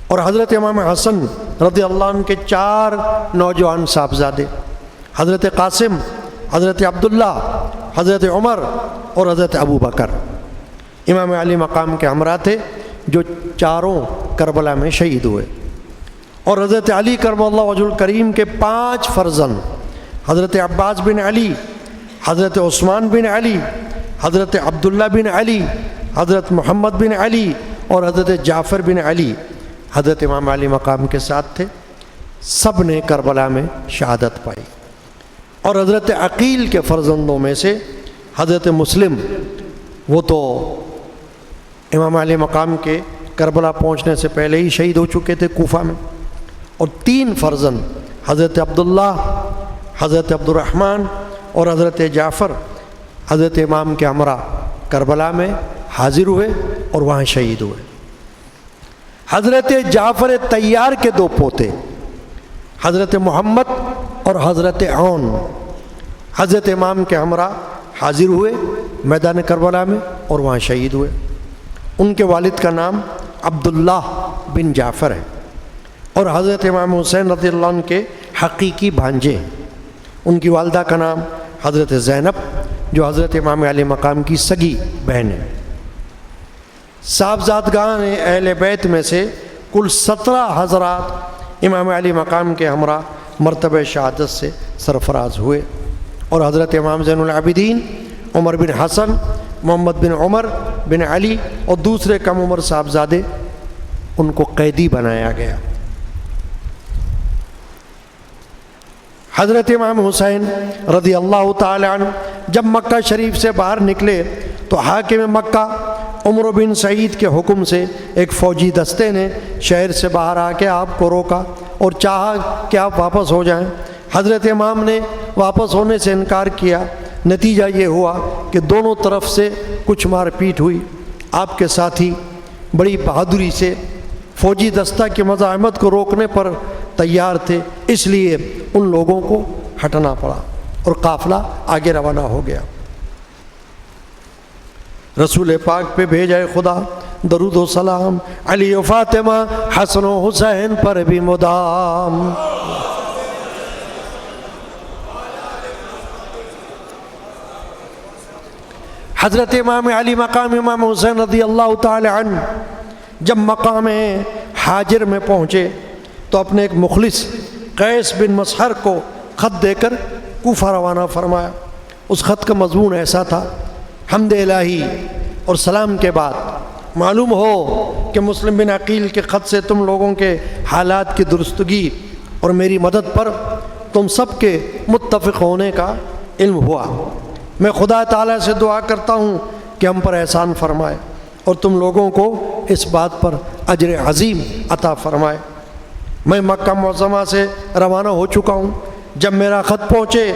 اور حضرت امام حسن رضی اللہ عنہ کے 4 نوجوان صاحبزادے، حضرت قاسم، حضرت عبداللہ، حضرت عمر اور حضرت ابو بکر، امام علی مقام کے ہمراہ تھے، جو چاروں کربلا میں شہید ہوئے۔ اور حضرت علی کرم اللہ وجہ الکریم کے 5 فرزند، حضرت عباس بن علی، حضرت عثمان بن علی، حضرت عبداللہ بن علی، حضرت محمد بن علی اور حضرت جعفر بن علی، حضرت امام علی مقام کے ساتھ تھے۔ سب نے کربلا میں شہادت پائی۔ اور حضرت عقیل کے فرزندوں میں سے حضرت مسلم، وہ تو امام علی مقام کے کربلا پہنچنے سے پہلے ہی شہید ہو چکے تھے کوفہ میں۔ اور 3 فرزند حضرت عبداللہ، حضرت عبد الرحمن اور حضرت جعفر حضرت امام کے ہمراہ کربلا میں حاضر ہوئے اور وہاں شہید ہوئے۔ حضرت جعفر طیار کے دو پوتے حضرت محمد اور حضرت عون حضرت امام کے ہمراہ حاضر ہوئے میدان کربلا میں اور وہاں شہید ہوئے۔ ان کے والد کا نام عبداللہ بن جعفر ہے اور حضرت امام حسین رضی اللہ عنہ کے حقیقی بھانجے ہیں۔ ان کی والدہ کا نام حضرت زینب جو حضرت امام علی مقام کی سگی بہن ہے۔ صاحبزادگان اہل بیت میں سے کل 17 حضرات امام علی مقام کے ہمراہ مرتبہ شہادت سے سرفراز ہوئے، اور حضرت امام زین العابدین، عمر بن حسن، محمد بن عمر بن علی اور دوسرے کم عمر صاحبزادے ان کو قیدی بنایا گیا۔ حضرت امام حسین رضی اللہ تعالی عنہ جب مکہ شریف سے باہر نکلے تو حاکم مکہ عمر بن سعید کے حکم سے ایک فوجی دستے نے شہر سے باہر آ کے آپ کو روکا اور چاہا کہ آپ واپس ہو جائیں۔ حضرت امام نے واپس ہونے سے انکار کیا۔ نتیجہ یہ ہوا کہ دونوں طرف سے کچھ مار پیٹ ہوئی۔ آپ کے ساتھی بڑی بہادری سے فوجی دستہ کی مزاحمت کو روکنے پر تیار تھے، اس لیے ان لوگوں کو ہٹنا پڑا اور قافلہ آگے روانہ ہو گیا۔ رسول پاک پہ بھیجائے خدا درود و سلام علی و فاطمہ حسن و حسین پر بھی مدام۔ حضرت امام علی مقام امام حسین رضی اللہ تعالی عنہ جب مقام حاجر میں پہنچے تو اپنے ایک مخلص قیس بن مسحر کو خط دے کر کوفہ روانہ فرمایا۔ اس خط کا مضمون ایسا تھا: حمد الہی اور سلام کے بعد معلوم ہو کہ مسلم بن عقیل کے خط سے تم لوگوں کے حالات کی درستگی اور میری مدد پر تم سب کے متفق ہونے کا علم ہوا۔ میں خدا تعالیٰ سے دعا کرتا ہوں کہ ہم پر احسان فرمائے اور تم لوگوں کو اس بات پر اجر عظیم عطا فرمائے۔ میں مکہ معظمہ سے روانہ ہو چکا ہوں۔ جب میرا خط پہنچے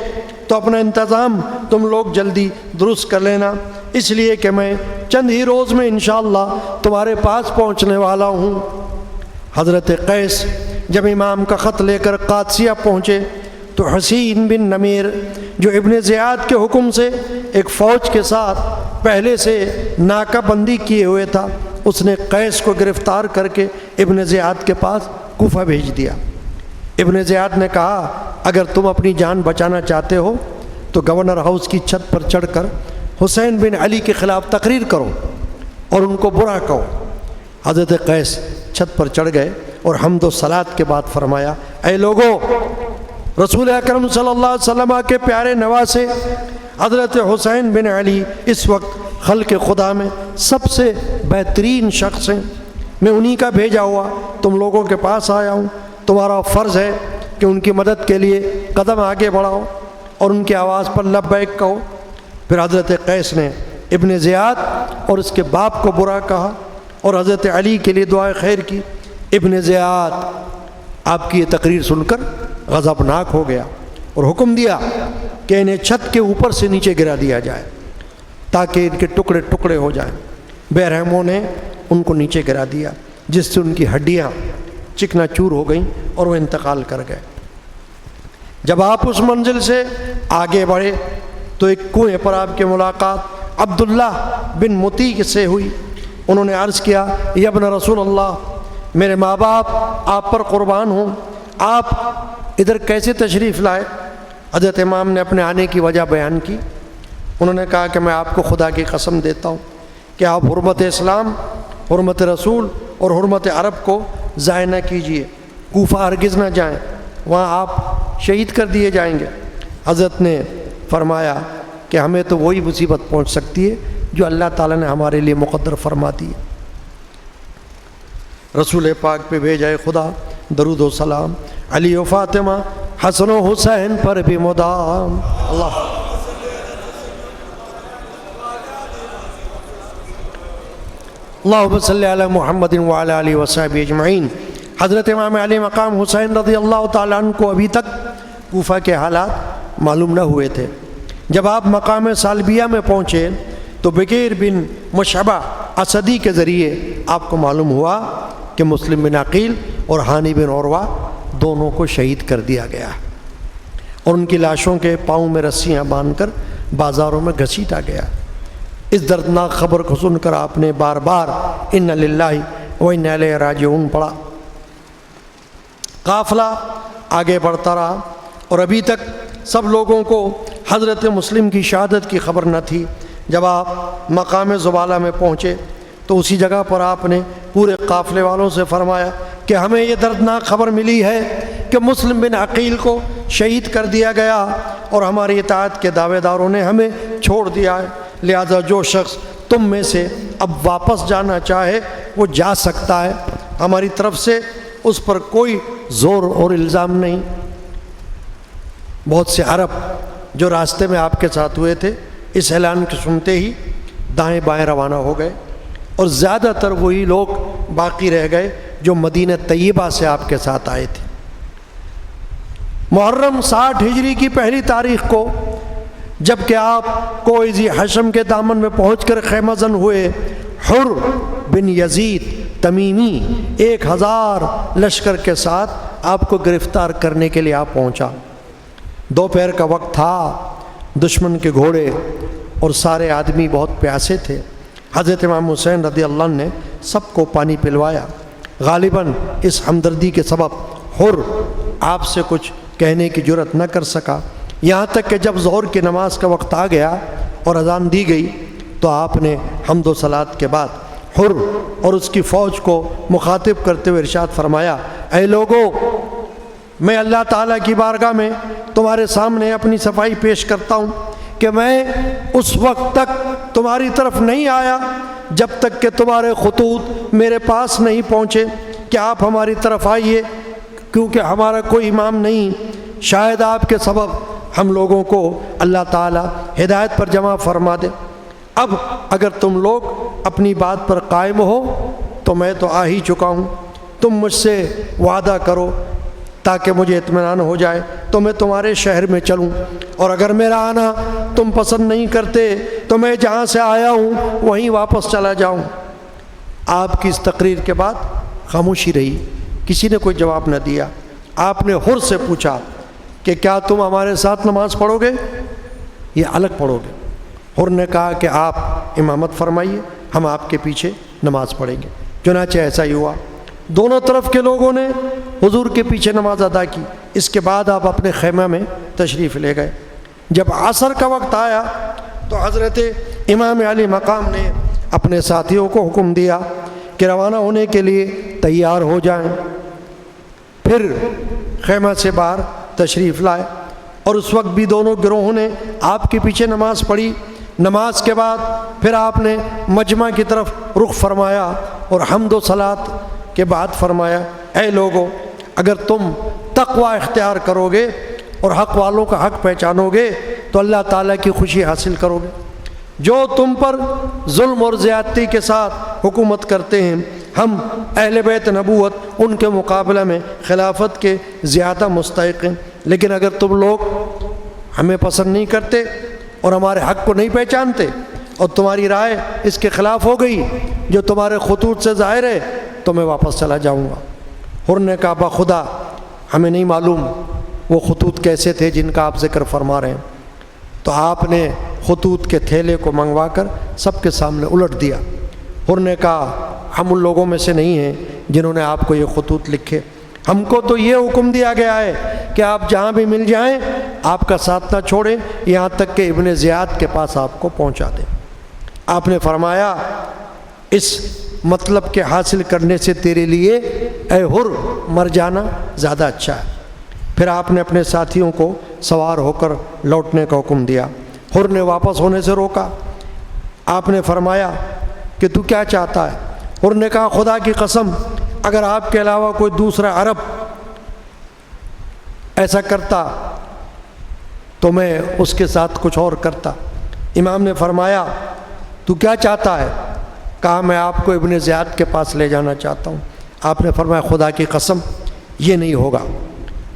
تو اپنا انتظام تم لوگ جلدی درست کر لینا، اس لیے کہ میں چند ہی روز میں انشاءاللہ تمہارے پاس پہنچنے والا ہوں۔ حضرت قیس جب امام کا خط لے کر قادسیہ پہنچے تو حسین بن نمیر جو ابن زیاد کے حکم سے ایک فوج کے ساتھ پہلے سے ناکہ بندی کیے ہوئے تھا، اس نے قیس کو گرفتار کر کے ابن زیاد کے پاس کوفہ بھیج دیا۔ ابن زیاد نے کہا اگر تم اپنی جان بچانا چاہتے ہو تو گورنر ہاؤس کی چھت پر چڑھ کر حسین بن علی کے خلاف تقریر کرو اور ان کو برا کہو۔ حضرت قیس چھت پر چڑھ گئے اور حمد و صلات کے بعد فرمایا: اے لوگو، رسول اکرم صلی اللہ علیہ وسلم کے پیارے نواسے حضرت حسین بن علی اس وقت خلق خدا میں سب سے بہترین شخص ہیں۔ میں انہی کا بھیجا ہوا تم لوگوں کے پاس آیا ہوں۔ تمہارا فرض ہے کہ ان کی مدد کے لیے قدم آگے بڑھاؤ اور ان کی آواز پر لبیک کہو۔ پھر حضرت قیس نے ابن زیاد اور اس کے باپ کو برا کہا اور حضرت علی کے لیے دعائے خیر کی۔ ابن زیاد آپ کی یہ تقریر سن کر غضبناک ہو گیا اور حکم دیا کہ انہیں چھت کے اوپر سے نیچے گرا دیا جائے تاکہ ان کے ٹکڑے ٹکڑے ہو جائیں۔ بے رحموں نے ان کو نیچے گرا دیا جس سے ان کی ہڈیاں چکنا چور ہو گئیں اور وہ انتقال کر گئے۔ جب آپ اس منزل سے آگے بڑھے تو ایک کنویں پر آپ کی ملاقات عبداللہ بن متی سے ہوئی۔ انہوں نے عرض کیا: یا ابن رسول اللہ، میرے ماں باپ آپ پر قربان ہوں، آپ ادھر کیسے تشریف لائے؟ حضرت امام نے اپنے آنے کی وجہ بیان کی۔ انہوں نے کہا کہ میں آپ کو خدا کی قسم دیتا ہوں کہ آپ حرمت اسلام، حرمت رسول اور حرمت عرب کو ضائع نہ کیجیے۔ کوفہ ہرگز نہ جائیں، وہاں آپ شہید کر دیے جائیں گے۔ حضرت نے فرمایا کہ ہمیں تو وہی مصیبت پہنچ سکتی ہے جو اللہ تعالیٰ نے ہمارے لیے مقدر فرما دی ہے۔ رسول پاک پہ بھیجائے خدا درود و سلام علی و فاطمہ حسن و حسین پر بھی مدام۔ اللہ اللہم صلی علی محمد وعلی آلہ وصحبہ اجمعین۔ حضرت امام علی مقام حسین رضی اللہ تعالیٰ عنہ کو ابھی تک کوفہ کے حالات معلوم نہ ہوئے تھے۔ جب آپ مقام سالبیہ میں پہنچے تو بکیر بن مشعبہ اسدی کے ذریعے آپ کو معلوم ہوا کہ مسلم بن عقیل اور ہانی بن عروہ دونوں کو شہید کر دیا گیا اور ان کی لاشوں کے پاؤں میں رسیاں باندھ کر بازاروں میں گھسیٹا گیا۔ اس دردناک خبر کو سن کر آپ نے بار بار ان للہ و انا الیہ راجعون پڑھا۔ قافلہ آگے بڑھتا رہا اور ابھی تک سب لوگوں کو حضرت مسلم کی شہادت کی خبر نہ تھی۔ جب آپ مقام زبالہ میں پہنچے تو اسی جگہ پر آپ نے پورے قافلے والوں سے فرمایا کہ ہمیں یہ دردناک خبر ملی ہے کہ مسلم بن عقیل کو شہید کر دیا گیا اور ہماری اطاعت کے دعوے داروں نے ہمیں چھوڑ دیا ہے، لہذا جو شخص تم میں سے اب واپس جانا چاہے وہ جا سکتا ہے، ہماری طرف سے اس پر کوئی زور اور الزام نہیں۔ بہت سے عرب جو راستے میں آپ کے ساتھ ہوئے تھے اس اعلان کے سنتے ہی دائیں بائیں روانہ ہو گئے اور زیادہ تر وہی لوگ باقی رہ گئے جو مدینہ طیبہ سے آپ کے ساتھ آئے تھے۔ محرم 60 ہجری کی پہلی تاریخ کو جب کہ آپ کوہ ذی حشم کے دامن میں پہنچ کر خیمہ زن ہوئے، حر بن یزید تمیمی 1000 لشکر کے ساتھ آپ کو گرفتار کرنے کے لیے آپ پہنچا۔ دوپہر کا وقت تھا، دشمن کے گھوڑے اور سارے آدمی بہت پیاسے تھے۔ حضرت امام حسین رضی اللہ عنہ نے سب کو پانی پلوایا۔ غالباً اس ہمدردی کے سبب حر آپ سے کچھ کہنے کی جرت نہ کر سکا، یہاں تک کہ جب ظہر کی نماز کا وقت آ گیا اور اذان دی گئی تو آپ نے حمد و صلات کے بعد حر اور اس کی فوج کو مخاطب کرتے ہوئے ارشاد فرمایا، اے لوگو، میں اللہ تعالیٰ کی بارگاہ میں تمہارے سامنے اپنی صفائی پیش کرتا ہوں کہ میں اس وقت تک تمہاری طرف نہیں آیا جب تک کہ تمہارے خطوط میرے پاس نہیں پہنچے کہ آپ ہماری طرف آئیے، کیونکہ ہمارا کوئی امام نہیں، شاید آپ کے سبب ہم لوگوں کو اللہ تعالیٰ ہدایت پر جمع فرما دے۔ اب اگر تم لوگ اپنی بات پر قائم ہو تو میں تو آ ہی چکا ہوں، تم مجھ سے وعدہ کرو تاکہ مجھے اطمینان ہو جائے تو میں تمہارے شہر میں چلوں، اور اگر میرا آنا تم پسند نہیں کرتے تو میں جہاں سے آیا ہوں وہیں واپس چلا جاؤں۔ آپ کی اس تقریر کے بعد خاموشی رہی، کسی نے کوئی جواب نہ دیا۔ آپ نے حر سے پوچھا کہ کیا تم ہمارے ساتھ نماز پڑھو گے یا الگ پڑھو گے؟ حر نے کہا کہ آپ امامت فرمائیے، ہم آپ کے پیچھے نماز پڑھیں گے۔ چنانچہ ایسا ہی ہوا، دونوں طرف کے لوگوں نے حضور کے پیچھے نماز ادا کی۔ اس کے بعد آپ اپنے خیمہ میں تشریف لے گئے۔ جب عصر کا وقت آیا تو حضرت امام علی مقام نے اپنے ساتھیوں کو حکم دیا کہ روانہ ہونے کے لیے تیار ہو جائیں۔ پھر خیمہ سے باہر تشریف لائے اور اس وقت بھی دونوں گروہوں نے آپ کے پیچھے نماز پڑھی۔ نماز کے بعد پھر آپ نے مجمع کی طرف رخ فرمایا اور حمد و صلات کے بعد فرمایا، اے لوگو، اگر تم تقوی اختیار کرو گے اور حق والوں کا حق پہچانو گے تو اللہ تعالیٰ کی خوشی حاصل کرو گے۔ جو تم پر ظلم اور زیادتی کے ساتھ حکومت کرتے ہیں، ہم اہل بیت نبوت ان کے مقابلہ میں خلافت کے زیادہ مستحق ہیں، لیکن اگر تم لوگ ہمیں پسند نہیں کرتے اور ہمارے حق کو نہیں پہچانتے اور تمہاری رائے اس کے خلاف ہو گئی جو تمہارے خطوط سے ظاہر ہے تو میں واپس چلا جاؤں گا۔ حر نے کہا، بخدا ہمیں نہیں معلوم وہ خطوط کیسے تھے جن کا آپ ذکر فرما رہے ہیں۔ تو آپ نے خطوط کے تھیلے کو منگوا کر سب کے سامنے الٹ دیا۔ حر نے کہا، ہم ان لوگوں میں سے نہیں ہیں جنہوں نے آپ کو یہ خطوط لکھے، ہم کو تو یہ حکم دیا گیا ہے کہ آپ جہاں بھی مل جائیں آپ کا ساتھ نہ چھوڑیں یہاں تک کہ ابن زیاد کے پاس آپ کو پہنچا دیں۔ آپ نے فرمایا، اس مطلب کے حاصل کرنے سے تیرے لیے اے حر مر جانا زیادہ اچھا ہے۔ پھر آپ نے اپنے ساتھیوں کو سوار ہو کر لوٹنے کا حکم دیا۔ حر نے واپس ہونے سے روکا۔ آپ نے فرمایا کہ تو کیا چاہتا ہے؟ حر نے کہا، خدا کی قسم اگر آپ کے علاوہ کوئی دوسرا عرب ایسا کرتا تو میں اس کے ساتھ کچھ اور کرتا۔ امام نے فرمایا، تو کیا چاہتا ہے؟ کہا، میں آپ کو ابن زیاد کے پاس لے جانا چاہتا ہوں۔ آپ نے فرمایا، خدا کی قسم یہ نہیں ہوگا۔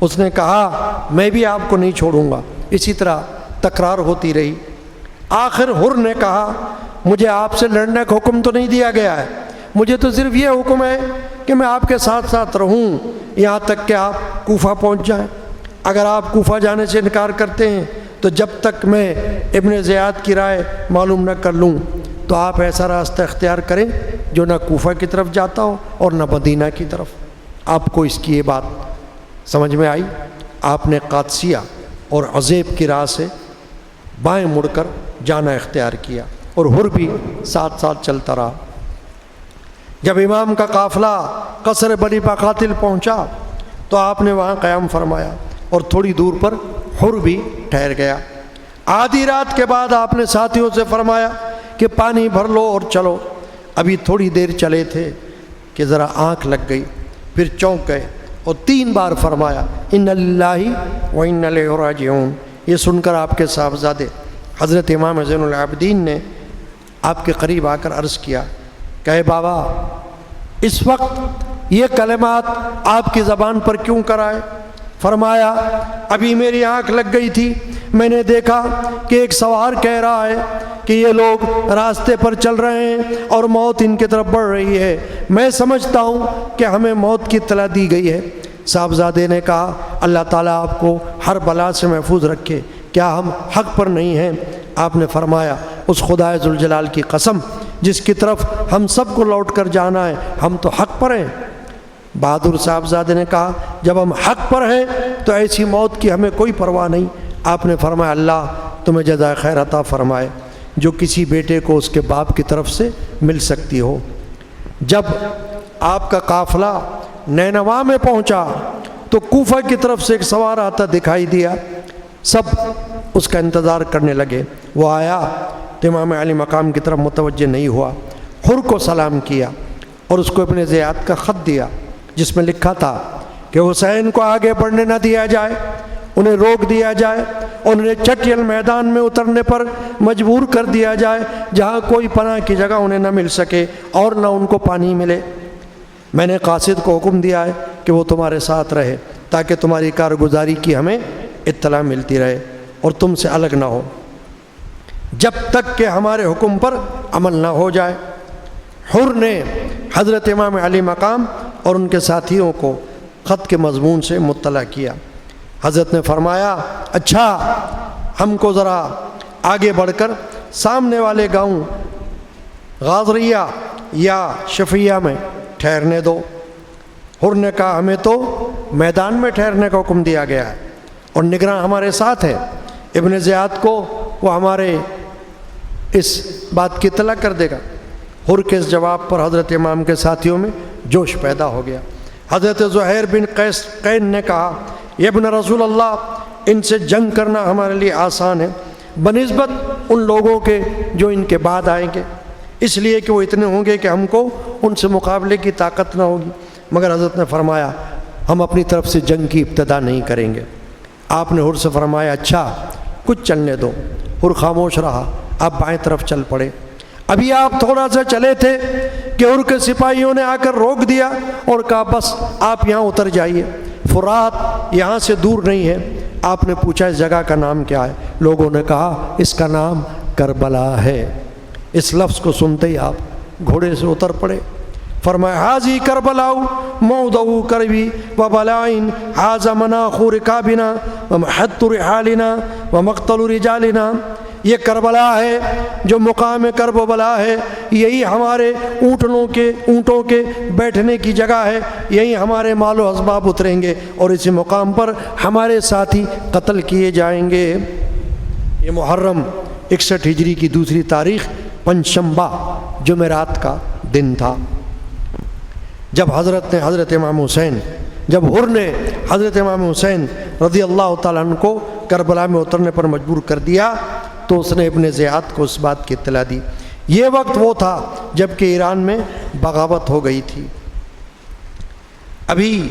اس نے کہا، میں بھی آپ کو نہیں چھوڑوں گا۔ اسی طرح تکرار ہوتی رہی۔ آخر حر نے کہا مجھے آپ سے لڑنے کا حکم تو نہیں دیا گیا ہے، مجھے تو صرف یہ حکم ہے کہ میں آپ کے ساتھ ساتھ رہوں یہاں تک کہ آپ کوفہ پہنچ جائیں۔ اگر آپ کوفہ جانے سے انکار کرتے ہیں تو جب تک میں ابن زیاد کی رائے معلوم نہ کر لوں تو آپ ایسا راستہ اختیار کریں جو نہ کوفہ کی طرف جاتا ہو اور نہ مدینہ کی طرف۔ آپ کو اس کی یہ بات سمجھ میں آئی؟ آپ نے قادسیہ اور عزیب کی راہ سے بائیں مڑ کر جانا اختیار کیا اور حر بھی ساتھ ساتھ چلتا رہا۔ جب امام کا قافلہ قصر بنی بقاتل پہنچا تو آپ نے وہاں قیام فرمایا اور تھوڑی دور پر حر بھی ٹھہر گیا۔ آدھی رات کے بعد آپ نے ساتھیوں سے فرمایا کہ پانی بھر لو اور چلو۔ ابھی تھوڑی دیر چلے تھے کہ ذرا آنکھ لگ گئی، پھر چونک گئے اور 3 بار فرمایا ان للہ و انا الیہ راجعون۔ یہ سن کر آپ کے صاحبزادے حضرت امام زین العابدین نے آپ کے قریب آ کر عرض کیا کہ اے بابا، اس وقت یہ کلمات آپ کی زبان پر کیوں کر آئے؟ فرمایا ابھی میری آنکھ لگ گئی تھی، میں نے دیکھا کہ ایک سوار کہہ رہا ہے کہ یہ لوگ راستے پر چل رہے ہیں اور موت ان کی طرف بڑھ رہی ہے، میں سمجھتا ہوں کہ ہمیں موت کی اطلاع دی گئی ہے۔ صاحبزادے نے کہا اللہ تعالیٰ آپ کو ہر بلا سے محفوظ رکھے، کیا ہم حق پر نہیں ہیں؟ آپ نے فرمایا اس خدائے ذوالجلال کی قسم جس کی طرف ہم سب کو لوٹ کر جانا ہے، ہم تو حق پر ہیں۔ بہادر صاحبزادے نے کہا جب ہم حق پر ہیں تو ایسی موت کی ہمیں کوئی پرواہ نہیں۔ آپ نے فرمایا اللہ تمہیں جزائے خیر عطا فرمائے جو کسی بیٹے کو اس کے باپ کی طرف سے مل سکتی ہو۔ جب آپ کا قافلہ نینوا میں پہنچا تو کوفہ کی طرف سے ایک سوار آتا دکھائی دیا، سب اس کا انتظار کرنے لگے۔ وہ آیا تو امام علی مقام کی طرف متوجہ نہیں ہوا، حر کو سلام کیا اور اس کو ابن زیاد کا خط دیا جس میں لکھا تھا کہ حسین کو آگے بڑھنے نہ دیا جائے، انہیں روک دیا جائے اور انہیں چٹیل میدان میں اترنے پر مجبور کر دیا جائے جہاں کوئی پناہ کی جگہ انہیں نہ مل سکے اور نہ ان کو پانی ملے۔ میں نے قاصد کو حکم دیا ہے کہ وہ تمہارے ساتھ رہے تاکہ تمہاری کارگزاری کی ہمیں اطلاع ملتی رہے اور تم سے الگ نہ ہو جب تک کہ ہمارے حکم پر عمل نہ ہو جائے۔ حر نے حضرت امام علی مقام اور ان کے ساتھیوں کو خط کے مضمون سے مطلع کیا۔ حضرت نے فرمایا اچھا ہم کو ذرا آگے بڑھ کر سامنے والے گاؤں غازریہ یا شفیہ میں ٹھہرنے دو۔ حر نے کہا ہمیں تو میدان میں ٹھہرنے کا حکم دیا گیا ہے اور نگراں ہمارے ساتھ ہے، ابن زیاد کو وہ ہمارے اس بات کی اطلاع کر دے گا۔ حر کے اس جواب پر حضرت امام کے ساتھیوں میں جوش پیدا ہو گیا۔ حضرت زہیر بن قین نے کہا یہ ابن رسول اللہ، ان سے جنگ کرنا ہمارے لیے آسان ہے بنسبت ان لوگوں کے جو ان کے بعد آئیں گے، اس لیے کہ وہ اتنے ہوں گے کہ ہم کو ان سے مقابلے کی طاقت نہ ہوگی۔ مگر حضرت نے فرمایا ہم اپنی طرف سے جنگ کی ابتدا نہیں کریں گے۔ آپ نے حر سے فرمایا اچھا کچھ چلنے دو۔ حر خاموش رہا، آپ بائیں طرف چل پڑے۔ ابھی آپ تھوڑا سا چلے تھے کہ حر کے سپاہیوں نے آ کر روک دیا اور کہا بس آپ یہاں اتر جائیے، فرات یہاں سے دور نہیں ہے۔ آپ نے پوچھا اس جگہ کا نام کیا ہے؟ لوگوں نے کہا اس کا نام کربلا ہے۔ اس لفظ کو سنتے ہی آپ گھوڑے سے اتر پڑے۔ فرمایا حاضی کربلا موضع کربی و بلائن حاض مناخ رکابنا و محط رحالنا و مقتل رجالنا، یہ کربلا ہے جو مقام کرب و بلا ہے، یہی ہمارے اونٹوں کے بیٹھنے کی جگہ ہے، یہی ہمارے مال و اسباب اتریں گے اور اسی مقام پر ہمارے ساتھی قتل کیے جائیں گے۔ یہ محرم 61 ہجری کی دوسری تاریخ پنجشنبہ جمعرات کا دن تھا، جب حضرت امام حسین جب حر نے حضرت امام حسین رضی اللہ تعالیٰ عنہ کو کربلا میں اترنے پر مجبور کر دیا تو اس نے ابن زیاد کو اس بات کی اطلاع دی۔ یہ وقت وہ تھا جب کہ ایران میں بغاوت ہو گئی تھی۔ ابھی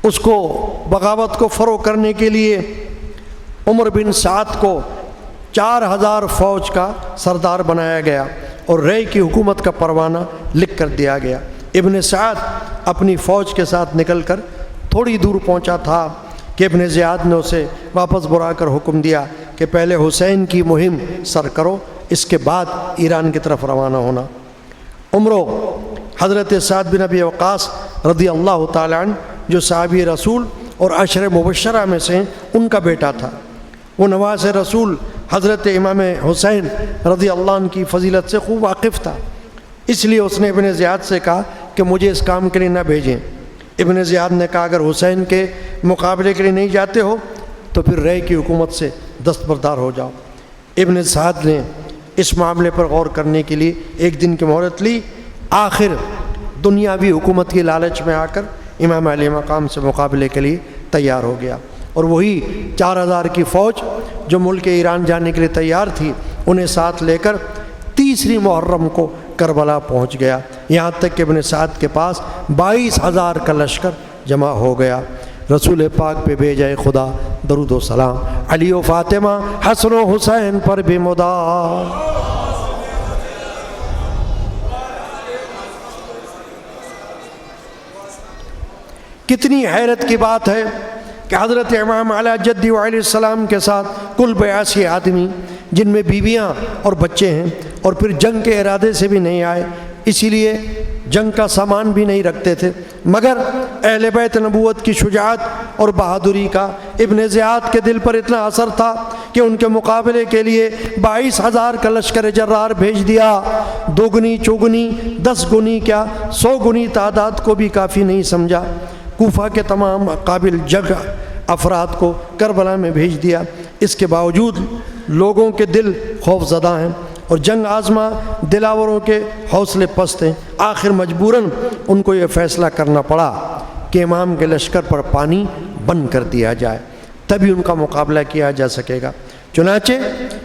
اس کو بغاوت کو فروغ کرنے کے لیے عمر بن سعد کو 4000 فوج کا سردار بنایا گیا اور رے کی حکومت کا پروانہ لکھ کر دیا گیا۔ ابن سعد اپنی فوج کے ساتھ نکل کر تھوڑی دور پہنچا تھا کہ ابن زیاد نے اسے واپس بلا کر حکم دیا کہ پہلے حسین کی مہم سر کرو، اس کے بعد ایران کی طرف روانہ ہونا۔ عمرو حضرت سعد بن ابی وقاص رضی اللہ تعالیٰ عنہ جو صحابی رسول اور عشر مبشرہ میں سے ان کا بیٹا تھا، وہ نواز رسول حضرت امام حسین رضی اللہ عنہ کی فضیلت سے خوب واقف تھا، اس لیے اس نے ابن زیاد سے کہا کہ مجھے اس کام کے لیے نہ بھیجیں۔ ابن زیاد نے کہا اگر حسین کے مقابلے کے لیے نہیں جاتے ہو تو پھر رے کی حکومت سے دستبردار ہو جاؤ۔ ابن سعد نے اس معاملے پر غور کرنے کے لیے ایک دن کی مہلت لی، آخر دنیاوی حکومت کی لالچ میں آ کر امام علی مقام سے مقابلے کے لیے تیار ہو گیا، اور وہی 4000 کی فوج جو ملک ایران جانے کے لیے تیار تھی انہیں ساتھ لے کر 30 محرم کو کربلا پہنچ گیا، یہاں تک کہ ابن سعد کے پاس 22,000 کا لشکر جمع ہو گیا۔ رسول پاک پہ بھیجائے خدا درود و سلام، علی و فاطمہ حسن و حسین پر بھی مدام۔ کتنی حیرت کی بات ہے کہ حضرت امام علی جدی علیہ السلام کے ساتھ کل 82 آدمی جن میں بیویاں اور بچے ہیں، اور پھر جنگ کے ارادے سے بھی نہیں آئے، اسی لیے جنگ کا سامان بھی نہیں رکھتے تھے، مگر اہل بیت نبوت کی شجاعت اور بہادری کا ابن زیاد کے دل پر اتنا اثر تھا کہ ان کے مقابلے کے لیے 22,000 کا لشکر جرار بھیج دیا۔ 2 گنی چوگنی 10 گنی کیا 100 گنی تعداد کو بھی کافی نہیں سمجھا۔ کوفہ کے تمام قابل جنگ افراد کو کربلا میں بھیج دیا، اس کے باوجود لوگوں کے دل خوف زدہ ہیں اور جنگ آزما دلاوروں کے حوصلے پست ہیں۔ آخر مجبوراً ان کو یہ فیصلہ کرنا پڑا کہ امام کے لشکر پر پانی بند کر دیا جائے، تبھی ان کا مقابلہ کیا جا سکے گا۔ چنانچہ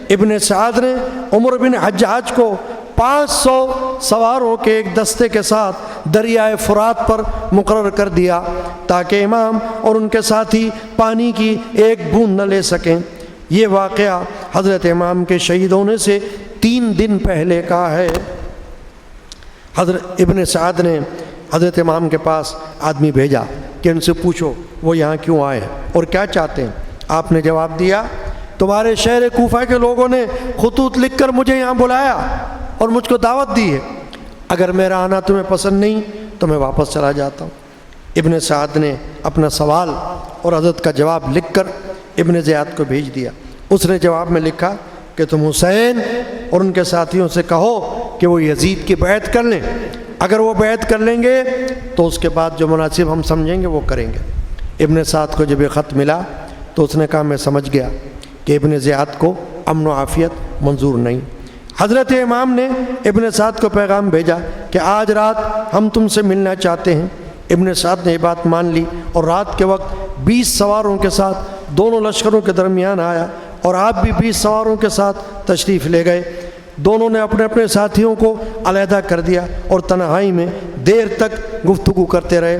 ابن سعد نے عمر بن حجاج کو 500 سواروں کے ایک دستے کے ساتھ دریائے فرات پر مقرر کر دیا تاکہ امام اور ان کے ساتھی پانی کی ایک بوند نہ لے سکیں۔ یہ واقعہ حضرت امام کے شہید ہونے سے 3 دن پہلے کا ہے۔ حضرت ابن سعد نے حضرت امام کے پاس آدمی بھیجا کہ ان سے پوچھو وہ یہاں کیوں آئے اور کیا چاہتے ہیں۔ آپ نے جواب دیا تمہارے شہر کوفہ کے لوگوں نے خطوط لکھ کر مجھے یہاں بلایا اور مجھ کو دعوت دی ہے، اگر میرا آنا تمہیں پسند نہیں تو میں واپس چلا جاتا ہوں۔ ابن سعد نے اپنا سوال اور حضرت کا جواب لکھ کر ابن زیاد کو بھیج دیا۔ اس نے جواب میں لکھا کہ تم حسین اور ان کے ساتھیوں سے کہو کہ وہ یزید کی بیعت کر لیں، اگر وہ بیعت کر لیں گے تو اس کے بعد جو مناسب ہم سمجھیں گے وہ کریں گے۔ ابن سعد کو جب یہ خط ملا تو اس نے کہا میں سمجھ گیا کہ ابن زیاد کو امن و عافیت منظور نہیں۔ حضرت امام نے ابن سعد کو پیغام بھیجا کہ آج رات ہم تم سے ملنا چاہتے ہیں۔ ابن سعد نے یہ بات مان لی اور رات کے وقت 20 سواروں کے ساتھ دونوں لشکروں کے درمیان آیا، اور آپ بھی 20 سواروں کے ساتھ تشریف لے گئے۔ دونوں نے اپنے اپنے ساتھیوں کو علیحدہ کر دیا اور تنہائی میں دیر تک گفتگو کرتے رہے۔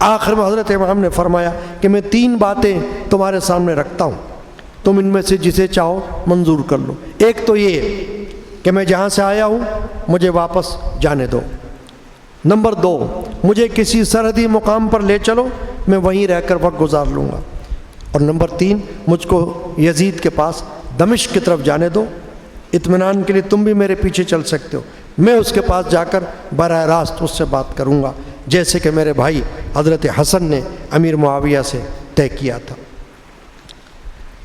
آخر میں حضرت امام نے فرمایا کہ میں 3 باتیں تمہارے سامنے رکھتا ہوں، تم ان میں سے جسے چاہو منظور کر لو۔ ایک تو یہ کہ میں جہاں سے آیا ہوں مجھے واپس جانے دو۔ نمبر 2، مجھے کسی سرحدی مقام پر لے چلو، میں وہیں رہ کر وقت گزار لوں گا۔ اور نمبر 3، مجھ کو یزید کے پاس دمشق کی طرف جانے دو، اطمینان کے لیے تم بھی میرے پیچھے چل سکتے ہو، میں اس کے پاس جا کر براہ راست اس سے بات کروں گا، جیسے کہ میرے بھائی حضرت حسن نے امیر معاویہ سے طے کیا تھا۔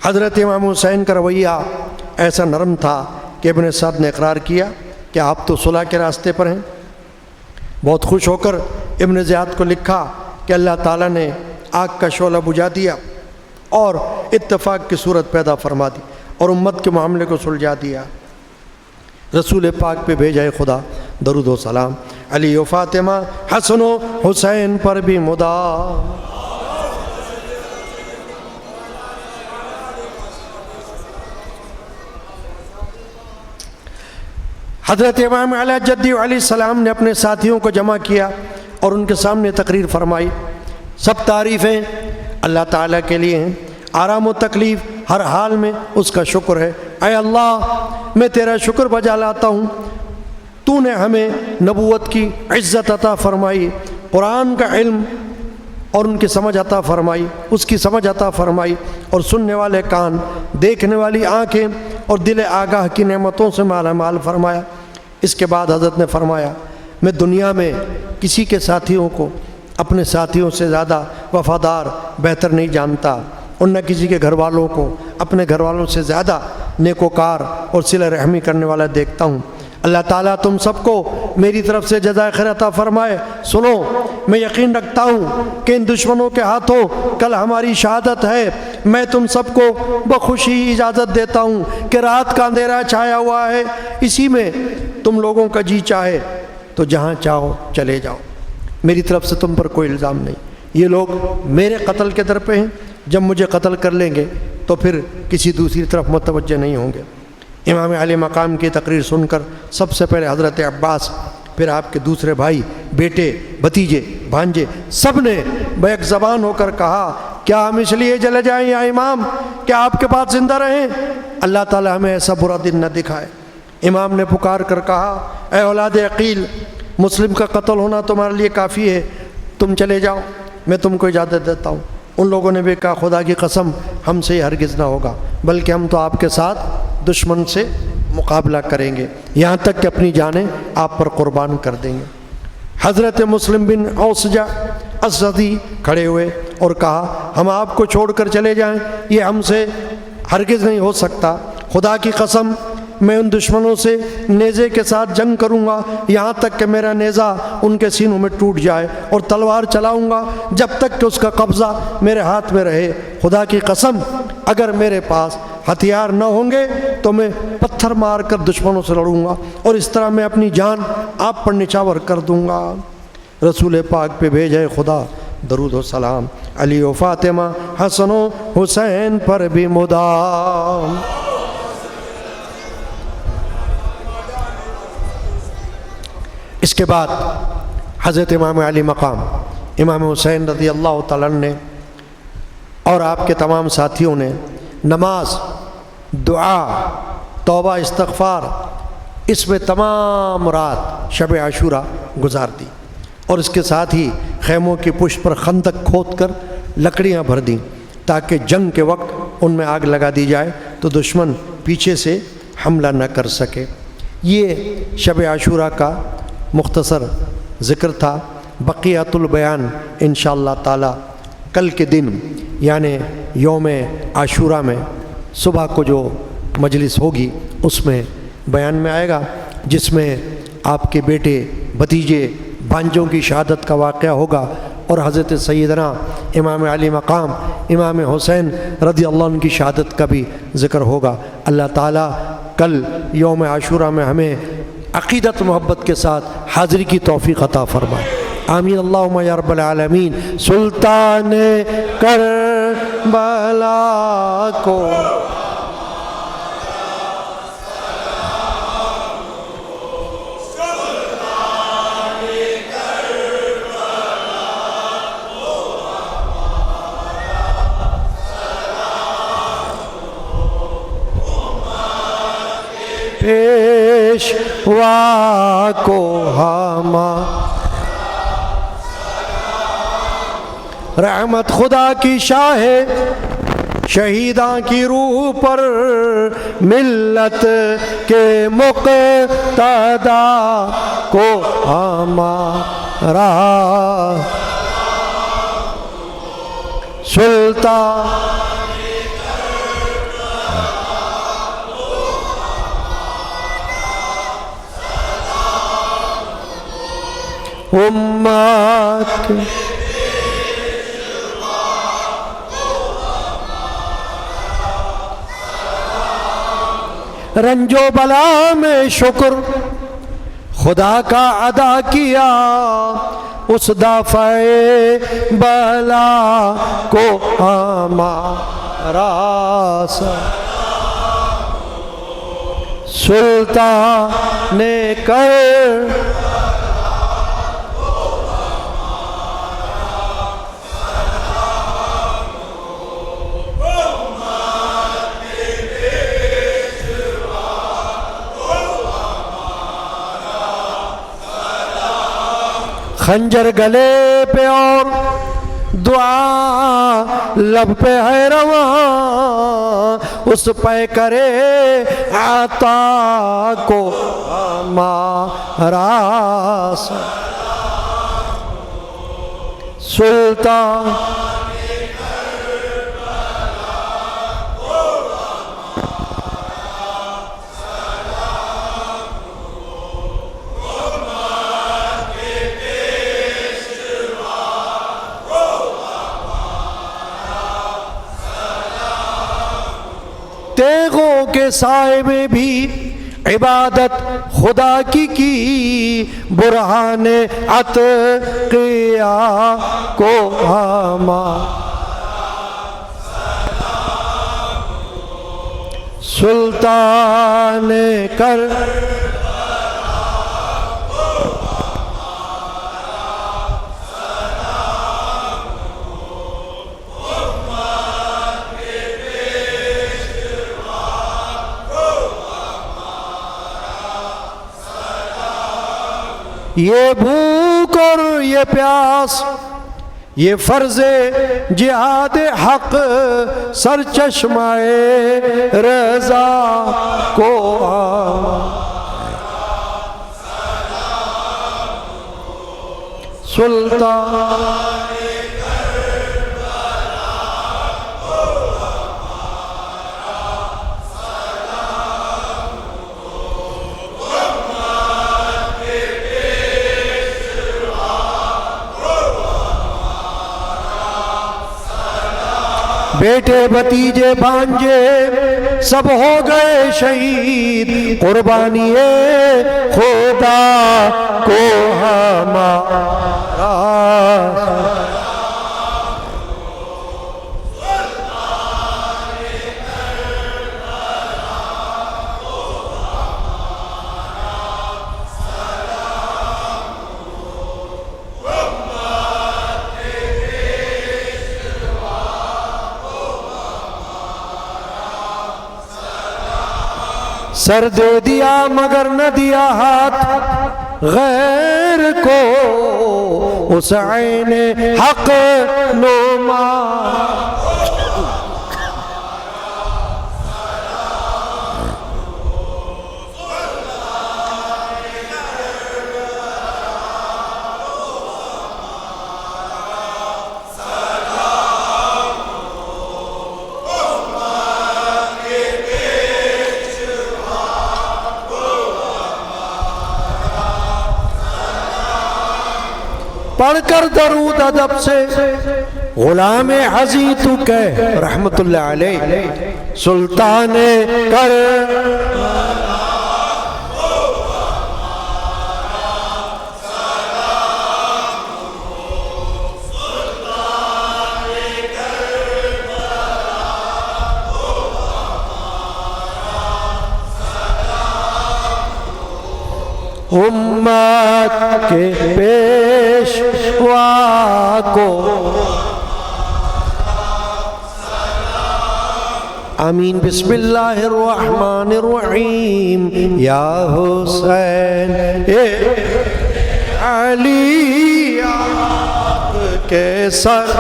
حضرت امام حسین کا رویہ ایسا نرم تھا کہ ابن سعد نے اقرار کیا کہ آپ تو صلح کے راستے پر ہیں۔ بہت خوش ہو کر ابن زیاد کو لکھا کہ اللہ تعالیٰ نے آگ کا شعلہ بجھا دیا اور اتفاق کی صورت پیدا فرما دی اور امت کے معاملے کو سلجھا دیا۔ رسول پاک پہ بھیجائے خدا درود و سلام، علی و فاطمہ حسن و حسین پر بھی مدام۔ حضرت امام علی جدی علیہ السلام نے اپنے ساتھیوں کو جمع کیا اور ان کے سامنے تقریر فرمائی۔ سب تعریفیں اللہ تعالیٰ کے لیے ہیں، آرام و تکلیف ہر حال میں اس کا شکر ہے۔ اے اللہ، میں تیرا شکر بجا لاتا ہوں، تو نے ہمیں نبوت کی عزت عطا فرمائی، قرآن کا علم اور ان کی سمجھ عطا فرمائی، اس کی سمجھ عطا فرمائی، اور سننے والے کان، دیکھنے والی آنکھیں اور دل آگاہ کی نعمتوں سے مالا مال فرمایا۔ اس کے بعد حضرت نے فرمایا میں دنیا میں کسی کے ساتھیوں کو اپنے ساتھیوں سے زیادہ وفادار بہتر نہیں جانتا، اور نہ کسی کے گھر والوں کو اپنے گھر والوں سے زیادہ نیکوکار اور صلہ رحمی کرنے والا دیکھتا ہوں۔ اللہ تعالیٰ تم سب کو میری طرف سے جزائے خیر عطا فرمائے۔ سنو، میں یقین رکھتا ہوں کہ ان دشمنوں کے ہاتھوں کل ہماری شہادت ہے۔ میں تم سب کو بخوشی اجازت دیتا ہوں کہ رات کا اندھیرا چھایا ہوا ہے، اسی میں تم لوگوں کا جی چاہے تو جہاں چاہو چلے جاؤ، میری طرف سے تم پر کوئی الزام نہیں۔ یہ لوگ میرے قتل کے در پہ ہیں، جب مجھے قتل کر لیں گے تو پھر کسی دوسری طرف متوجہ نہیں ہوں گے۔ امام علی مقام کی تقریر سن کر سب سے پہلے حضرت عباس، پھر آپ کے دوسرے بھائی، بیٹے، بھتیجے، بھانجے، سب نے بیک زبان ہو کر کہا کیا ہم اس لیے جلے جائیں یا امام کہ آپ کے پاس زندہ رہیں؟ اللہ تعالیٰ ہمیں ایسا برا دن نہ دکھائے۔ امام نے پکار کر کہا اے اولاد عقیل، مسلم کا قتل ہونا تمہارے لیے کافی ہے، تم چلے جاؤ، میں تم کو اجازت دیتا ہوں۔ ان لوگوں نے بھی کہا خدا کی قسم ہم سے یہ ہرگز نہ ہوگا، بلکہ ہم تو آپ کے ساتھ دشمن سے مقابلہ کریں گے، یہاں تک کہ اپنی جانیں آپ پر قربان کر دیں گے۔ حضرت مسلم بن اوسجہ اسدی کھڑے ہوئے اور کہا ہم آپ کو چھوڑ کر چلے جائیں، یہ ہم سے ہرگز نہیں ہو سکتا، خدا کی قسم میں ان دشمنوں سے نیزے کے ساتھ جنگ کروں گا یہاں تک کہ میرا نیزہ ان کے سینوں میں ٹوٹ جائے، اور تلوار چلاؤں گا جب تک کہ اس کا قبضہ میرے ہاتھ میں رہے۔ خدا کی قسم اگر میرے پاس ہتھیار نہ ہوں گے تو میں پتھر مار کر دشمنوں سے لڑوں گا، اور اس طرح میں اپنی جان آپ پر نچھاور کر دوں گا۔ رسول پاک پہ بھیجے خدا درود و سلام، علی و فاطمہ حسن و حسین پر بھی مدام۔ اس کے بعد حضرت امام علی مقام امام حسین رضی اللہ تعالیٰ عنہ نے اور آپ کے تمام ساتھیوں نے نماز، دعا، توبہ، استغفار، اس میں تمام رات شب عاشورہ گزار دی، اور اس کے ساتھ ہی خیموں کی پشت پر خندق کھود کر لکڑیاں بھر دیں تاکہ جنگ کے وقت ان میں آگ لگا دی جائے تو دشمن پیچھے سے حملہ نہ کر سکے۔ یہ شب عاشورہ کا مختصر ذکر تھا۔ بقیۃ البیان انشاءاللہ تعالی کل کے دن یعنی یوم عاشورہ میں صبح کو جو مجلس ہوگی اس میں بیان میں آئے گا، جس میں آپ کے بیٹے، بھتیجے، بھانجوں کی شہادت کا واقعہ ہوگا، اور حضرت سیدنا امام علی مقام امام حسین رضی اللہ عنہ کی شہادت کا بھی ذکر ہوگا۔ اللہ تعالیٰ کل یوم عاشورہ میں ہمیں عقیدت محبت کے ساتھ حاضری کی توفیق عطا فرمائے، آمین اللہم یا رب العالمین۔ سلطان کربلا کو پیشوا کو رحمت خدا کی شاہ شہیداں کی روح پر، ملت کے مقتدا کو ہمارا سلطان امت رنج و بلا میں شکر خدا کا ادا کیا، اس دافع بلا کو ہمارا سلطان نے کر خنجر گلے پہ اور دعا لب پہ ہے رواں، اس پہ کرے عطا کو ہمارا سلطان تیغوں کے سائے میں بھی عبادت خدا کی برہان عتقیہ کو سلطان کر یہ بھوک اور یہ پیاس، یہ فرض جہاد حق، سر چشمہ رضا کو سلطان بیٹے بھتیجے بھانجے سب ہو گئے شہید، قربانی خدا کو ہمارا سر دے دیا مگر نہ دیا ہاتھ غیر کو، اس عین حق نما پڑھ کر درود ادب سے غلام حزی تو کہہ رحمت اللہ علیہ سلطان کر امت کے پیشوا کو آمین بسم اللہ الرحمن الرحیم یا حسین علی آپ کے سر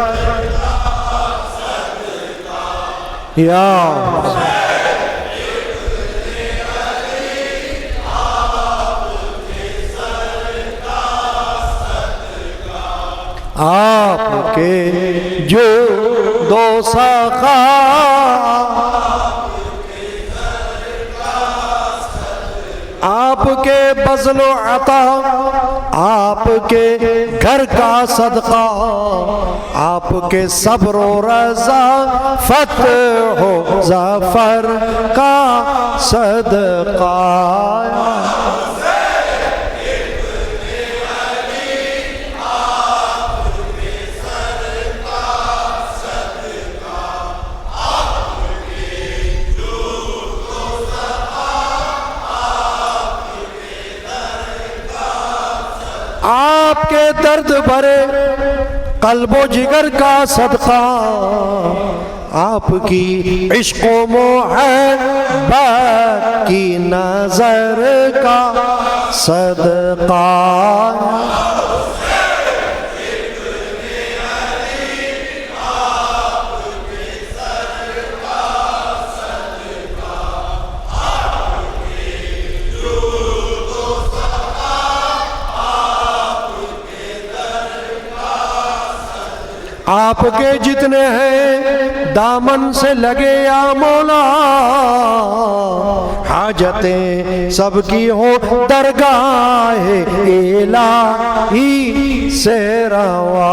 یا آپ کے جو دو سخا آپ کے بذل و عطا، آپ کے گھر کا صدقہ، آپ کے صبر و رضا فتح و ظفر کا صدقہ آپ کے درد بھرے قلب و جگر کا صدقہ، آپ کی عشق و محبت کی نظر کا صدقہ آپ کے جتنے ہیں دامن سے لگے یا مولا، حاجتیں سب کی ہوں درگاہ الہی سے روا۔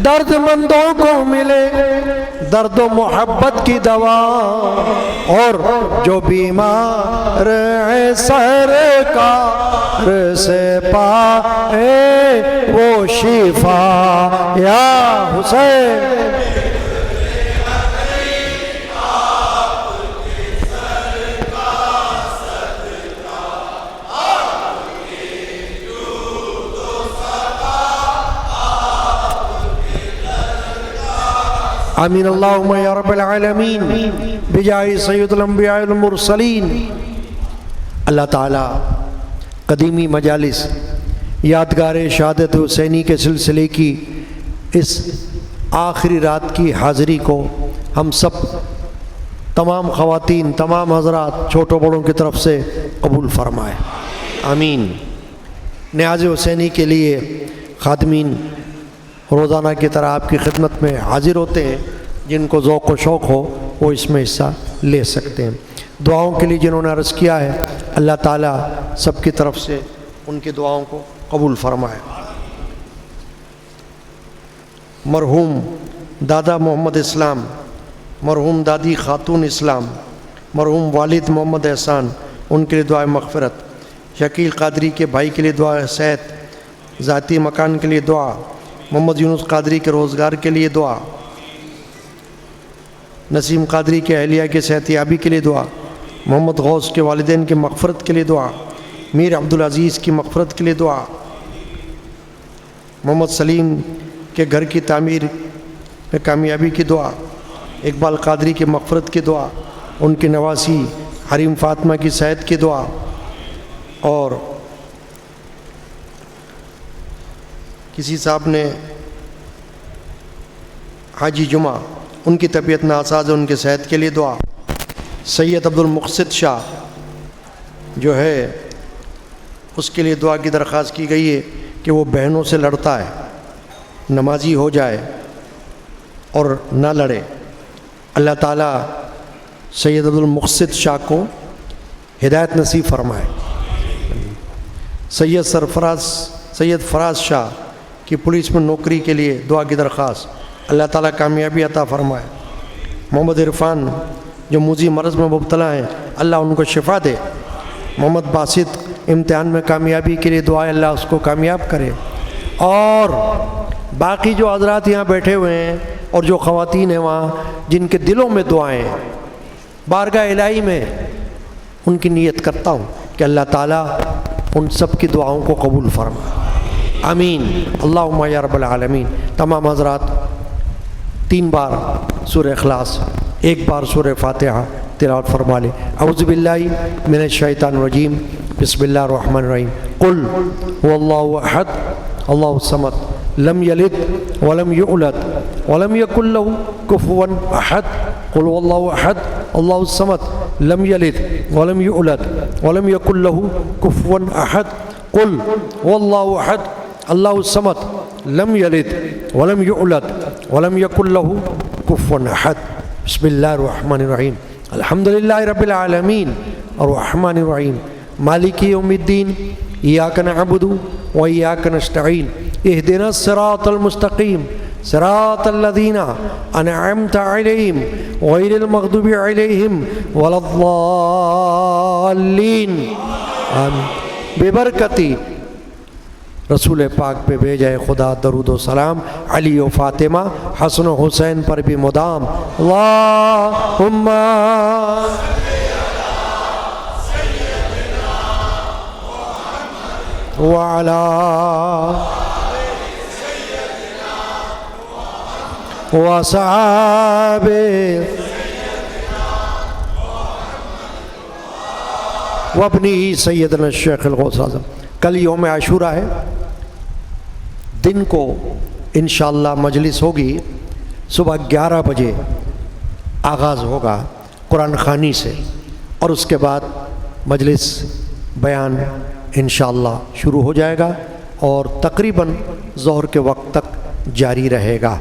درد مندوں کو ملے درد و محبت کی دوا، اور جو بیمار ہے سرکار سے پائے وہ شفا یا حسین۔ آمین اللہم یا رب العالمین بجاہ سید الانبیاء والمرسلین۔ اللہ تعالیٰ قدیمی مجالس یادگار شہادت حسینی کے سلسلے کی اس آخری رات کی حاضری کو ہم سب تمام خواتین، تمام حضرات، چھوٹوں بڑوں کی طرف سے قبول فرمائے، آمین۔ نیاز حسینی کے لیے خادمین روزانہ کی طرح آپ کی خدمت میں حاضر ہوتے ہیں، جن کو ذوق و شوق ہو وہ اس میں حصہ لے سکتے ہیں۔ دعاؤں کے لیے جنہوں نے عرض کیا ہے، اللہ تعالیٰ سب کی طرف سے ان کی دعاؤں کو قبول فرمائے۔ مرحوم دادا محمد اسلام، مرحوم دادی خاتون اسلام، مرحوم والد محمد احسان، ان کے لیے دعائے مغفرت۔ شکیل قادری کے بھائی کے لیے دعا صحت، ذاتی مکان کے لیے دعا، محمد یونس قادری کے روزگار کے لیے دعا، نسیم قادری کے اہلیہ کے صحت یابی کے لیے دعا، محمد غوث کے والدین کی مغفرت کے لیے دعا، میر عبدالعزیز کی مغفرت کے لیے دعا، محمد سلیم کے گھر کی تعمیر میں کامیابی کی دعا، اقبال قادری کی مغفرت کی دعا، ان کی نواسی حریم فاطمہ کی صحت کی دعا، اور کسی صاحب نے حاجی جمعہ، ان کی طبیعت ناساز ہے، ان کے صحت کے لیے دعا۔ سید عبد المقصد شاہ جو ہے اس کے لیے دعا کی درخواست کی گئی ہے کہ وہ بہنوں سے لڑتا ہے، نمازی ہو جائے اور نہ لڑے۔ اللہ تعالیٰ سید عبد المقصد شاہ کو ہدایت نصیب فرمائے۔ سید فراز شاہ کی پولیس میں نوکری کے لیے دعا کی درخواست، اللہ تعالیٰ کامیابی عطا فرمائے۔ محمد عرفان جو موذی مرض میں مبتلا ہیں، اللہ ان کو شفا دے۔ محمد باسط امتحان میں کامیابی کے لیے دعا، اللہ اس کو کامیاب کرے۔ اور باقی جو حضرات یہاں بیٹھے ہوئے ہیں اور جو خواتین ہیں وہاں، جن کے دلوں میں دعائیں ہیں، بارگاہ الہی میں ان کی نیت کرتا ہوں کہ اللہ تعالیٰ ان سب کی دعاؤں کو قبول فرمائے، آمین اللہم یا رب العالمین۔ تمام حضرات 3 بار سورہ اخلاص، 1 بار سورہ فاتحہ تلاوت فرما لیں۔ اعوذ باللہ من الشیطان الرجیم، بسم اللہ الرحمن الرحیم۔ قل هو اللہ احد اللہ الصمد لم یلد ولم یولد ولم یکن له کفوا احد۔ قل هو اللہ احد اللہ الصمد لم یلد ولم یولد ولم یکن له کفوا احد۔ قل هو اللہ احد اللہ الصمد لم یلد ولم یولد ولم یکن له کفوا احد۔ بسم اللہ الرحمن الرحیم۔ الحمد للہ رب العالمین الرحمن الرحیم مالک یوم الدین، ایاک نعبد و ایاک نستعین، اہدنا الصراط المستقیم صراط الذین انعمت علیہم غیر المغضوب علیہم ولا الضالین، آمین۔ ببرکتی رسول پاک پہ بھیجے خدا درود و سلام، علی و فاطمہ حسن و حسین پر بھی مدام، اللہم وعلا وصحابہ وابنی سیدنا الشیخ الغوث اعظم۔ کل یوم عاشورہ ہے، دن کو انشاءاللہ مجلس ہوگی، صبح 11 بجے آغاز ہوگا قرآن خوانی سے، اور اس کے بعد مجلس بیان انشاءاللہ شروع ہو جائے گا اور تقریباً ظہر کے وقت تک جاری رہے گا۔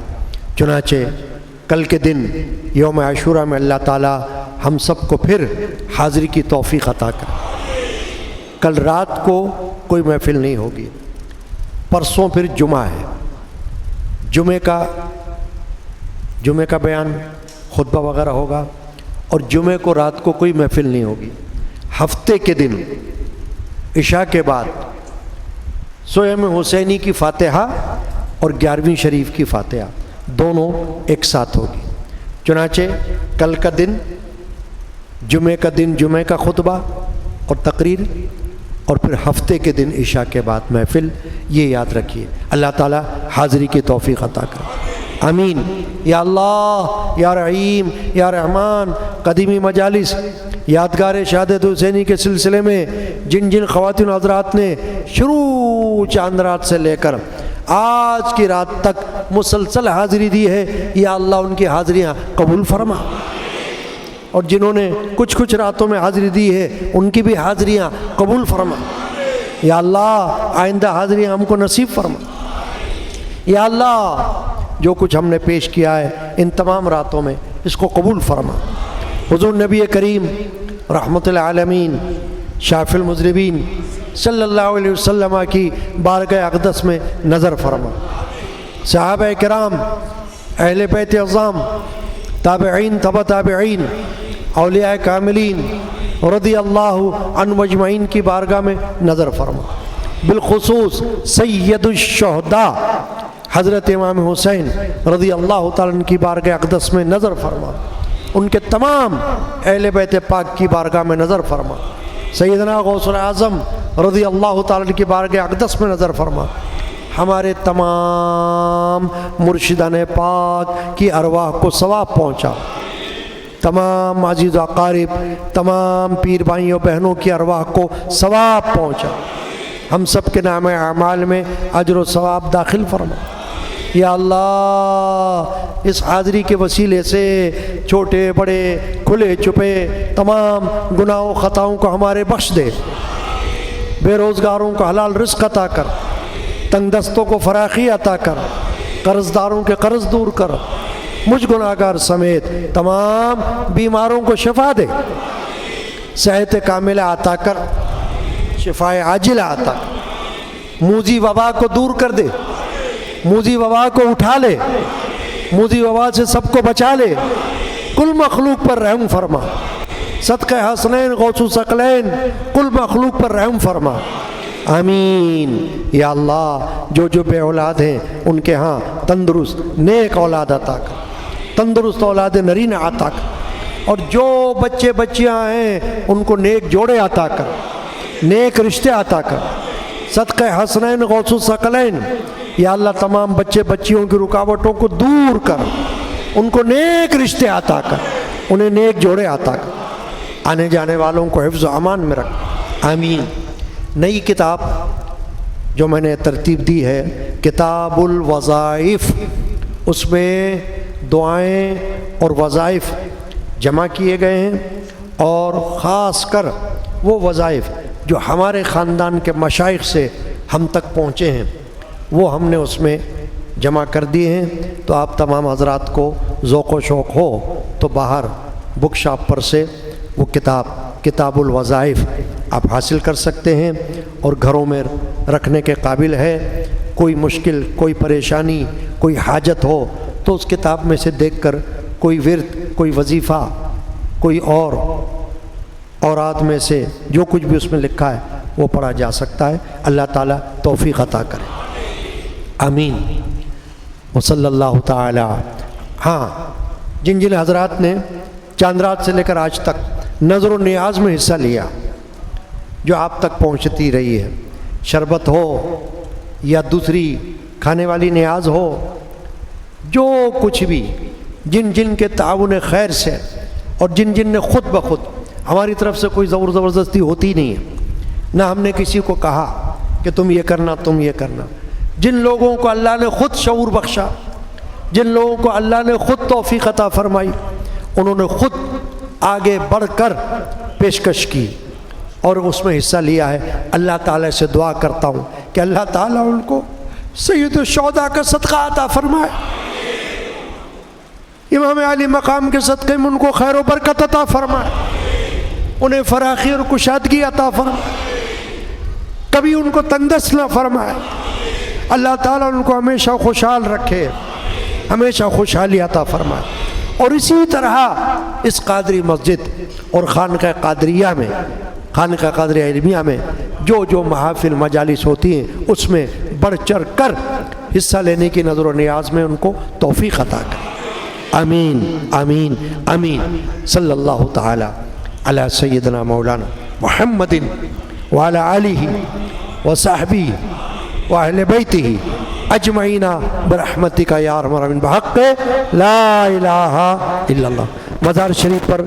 چنانچہ کل کے دن یوم عاشوراء میں اللہ تعالی ہم سب کو پھر حاضری کی توفیق عطا کرے۔ کل رات کو کوئی محفل نہیں ہوگی، پرسوں پھر جمعہ ہے، جمعے کا بیان خطبہ وغیرہ ہوگا، اور جمعے کو رات کو کوئی محفل نہیں ہوگی۔ ہفتے کے دن عشاء کے بعد سوہم حسینی کی فاتحہ اور 11ویں شریف کی فاتحہ دونوں ایک ساتھ ہوگی۔ چنانچہ کل کا دن جمعے کا خطبہ اور تقریر، اور پھر ہفتے کے دن عشاء کے بعد محفل، یہ یاد رکھیے۔ اللہ تعالی حاضری کی توفیق عطا کرے، آمین۔ یا اللہ، یا رحیم، یا رحمان، قدیمی مجالس یادگار شہادت حسینی کے سلسلے میں جن جن خواتین حضرات نے شروع چاند رات سے لے کر آج کی رات تک مسلسل حاضری دی ہے، یا اللہ ان کی حاضریاں قبول فرما، اور جنہوں نے کچھ راتوں میں حاضری دی ہے ان کی بھی حاضریاں قبول فرما۔ یا اللہ آئندہ حاضریاں ہم کو نصیب فرما۔ یا اللہ جو کچھ ہم نے پیش کیا ہے ان تمام راتوں میں اس کو قبول فرما۔ حضور نبی کریم رحمت العالمین شافی المذنبین صلی اللہ علیہ وسلم کی بارگاہ اقدس میں نظر فرما۔ صحابہ کرام، اہل بیت اعظام، تابعین، تبع تابعین، اولیاء کاملین رضی اللہ عنہم اجمعین کی بارگاہ میں نظر فرما۔ بالخصوص سید الشہداء حضرت امام حسین رضی اللہ تعالیٰ عنہ کی بارگاہ اقدس میں نظر فرما۔ ان کے تمام اہل بیت پاک کی بارگاہ میں نظر فرما۔ سیدنا غوث الاعظم رضی اللہ تعالیٰ عنہ کی بارگاہ اقدس میں نظر فرما۔ ہمارے تمام مرشدان پاک کی ارواح کو ثواب پہنچا۔ تمام عزیز و اقارب، تمام پیر بھائیوں بہنوں کی ارواح کو ثواب پہنچا۔ ہم سب کے نام اعمال میں اجر و ثواب داخل فرما۔ یا اللہ اس حاضری کے وسیلے سے چھوٹے بڑے کھلے چھپے تمام گناہ و خطاؤں کو ہمارے بخش دے، بے روزگاروں کو حلال رزق عطا کر، تنگ دستوں کو فراخی عطا کر، قرض داروں کے قرض دور کر، مجھ گناہگار سمیت تمام بیماروں کو شفا دے، صحت کاملہ عطا کر، شفاء عاجلہ عطا کر، موذی وبا کو دور کر دے، موذی وبا کو اٹھا لے، موذی وبا سے سب کو بچا لے، کل مخلوق پر رحم فرما، صدقہ حسنین غوث ثقلین کل مخلوق پر رحم فرما، آمین۔ یا اللہ جو بے اولاد ہیں ان کے ہاں تندرست نیک اولاد عطا کر، تندرست اولاد نرینہ عطا کر، اور جو بچے بچیاں ہیں ان کو نیک جوڑے عطا کر، نیک رشتے عطا کر، صدقہ حسنین غوث ثقلین۔ یا اللہ تمام بچے بچیوں کی رکاوٹوں کو دور کر، ان کو نیک رشتے عطا کر، انہیں نیک جوڑے عطا کر، آنے جانے والوں کو حفظ و امان میں رکھ، آمین۔ نئی کتاب جو میں نے ترتیب دی ہے کتاب الوظائف، اس میں دعائیں اور وظائف جمع کیے گئے ہیں، اور خاص کر وہ وظائف جو ہمارے خاندان کے مشائخ سے ہم تک پہنچے ہیں وہ ہم نے اس میں جمع کر دیے ہیں۔ تو آپ تمام حضرات کو ذوق و شوق ہو تو باہر بک شاپ پر سے وہ کتاب الوظائف آپ حاصل کر سکتے ہیں، اور گھروں میں رکھنے کے قابل ہے۔ کوئی مشکل، کوئی پریشانی، کوئی حاجت ہو تو اس کتاب میں سے دیکھ کر کوئی ورد، کوئی وظیفہ، کوئی اور اوراد میں سے جو کچھ بھی اس میں لکھا ہے وہ پڑھا جا سکتا ہے۔ اللہ تعالیٰ توفیق عطا کرے، آمین۔ وصلی اللہ تعالی۔ ہاں، جن حضرات نے چاند رات سے لے کر آج تک نظر و نیاز میں حصہ لیا، جو آپ تک پہنچتی رہی ہے، شربت ہو یا دوسری کھانے والی نیاز ہو، جو کچھ بھی جن کے تعاون خیر سے، اور جن نے خود بخود، ہماری طرف سے کوئی زبردستی ہوتی نہیں ہے، نہ ہم نے کسی کو کہا کہ تم یہ کرنا تم یہ کرنا، جن لوگوں کو اللہ نے خود شعور بخشا، جن لوگوں کو اللہ نے خود توفیق عطا فرمائی، انہوں نے خود آگے بڑھ کر پیشکش کی اور اس میں حصہ لیا ہے۔ اللہ تعالیٰ سے دعا کرتا ہوں کہ اللہ تعالیٰ ان کو سید الشہداء کا صدقہ عطا فرمائے، امام علی مقام کے صدقے میں ان کو خیر و برکت عطا فرمائے، انہیں فراخی اور کشادگی عطا فرمائے، کبھی ان کو تنگدست نہ فرمائے۔ اللہ تعالیٰ ان کو ہمیشہ خوشحال رکھے، ہمیشہ خوشحالی عطا فرمائے۔ اور اسی طرح اس قادری مسجد اور خانقاہ قادریہ میں، خانقاہ قادریہ علمیہ میں جو جو محافل مجالس ہوتی ہیں اس میں بڑھ چڑھ کر حصہ لینے کی نظر و نیاز میں ان کو توفیق عطا کرے۔ آمین آمین آمین۔ صلی اللہ تعالی علی سیدنا مولانا محمد وعلی آلہ وصحبہ وأهل بيته أجمعين برحمتك يا أرحم الراحمين بحق لا إله إلا الله۔ مزار شریف پر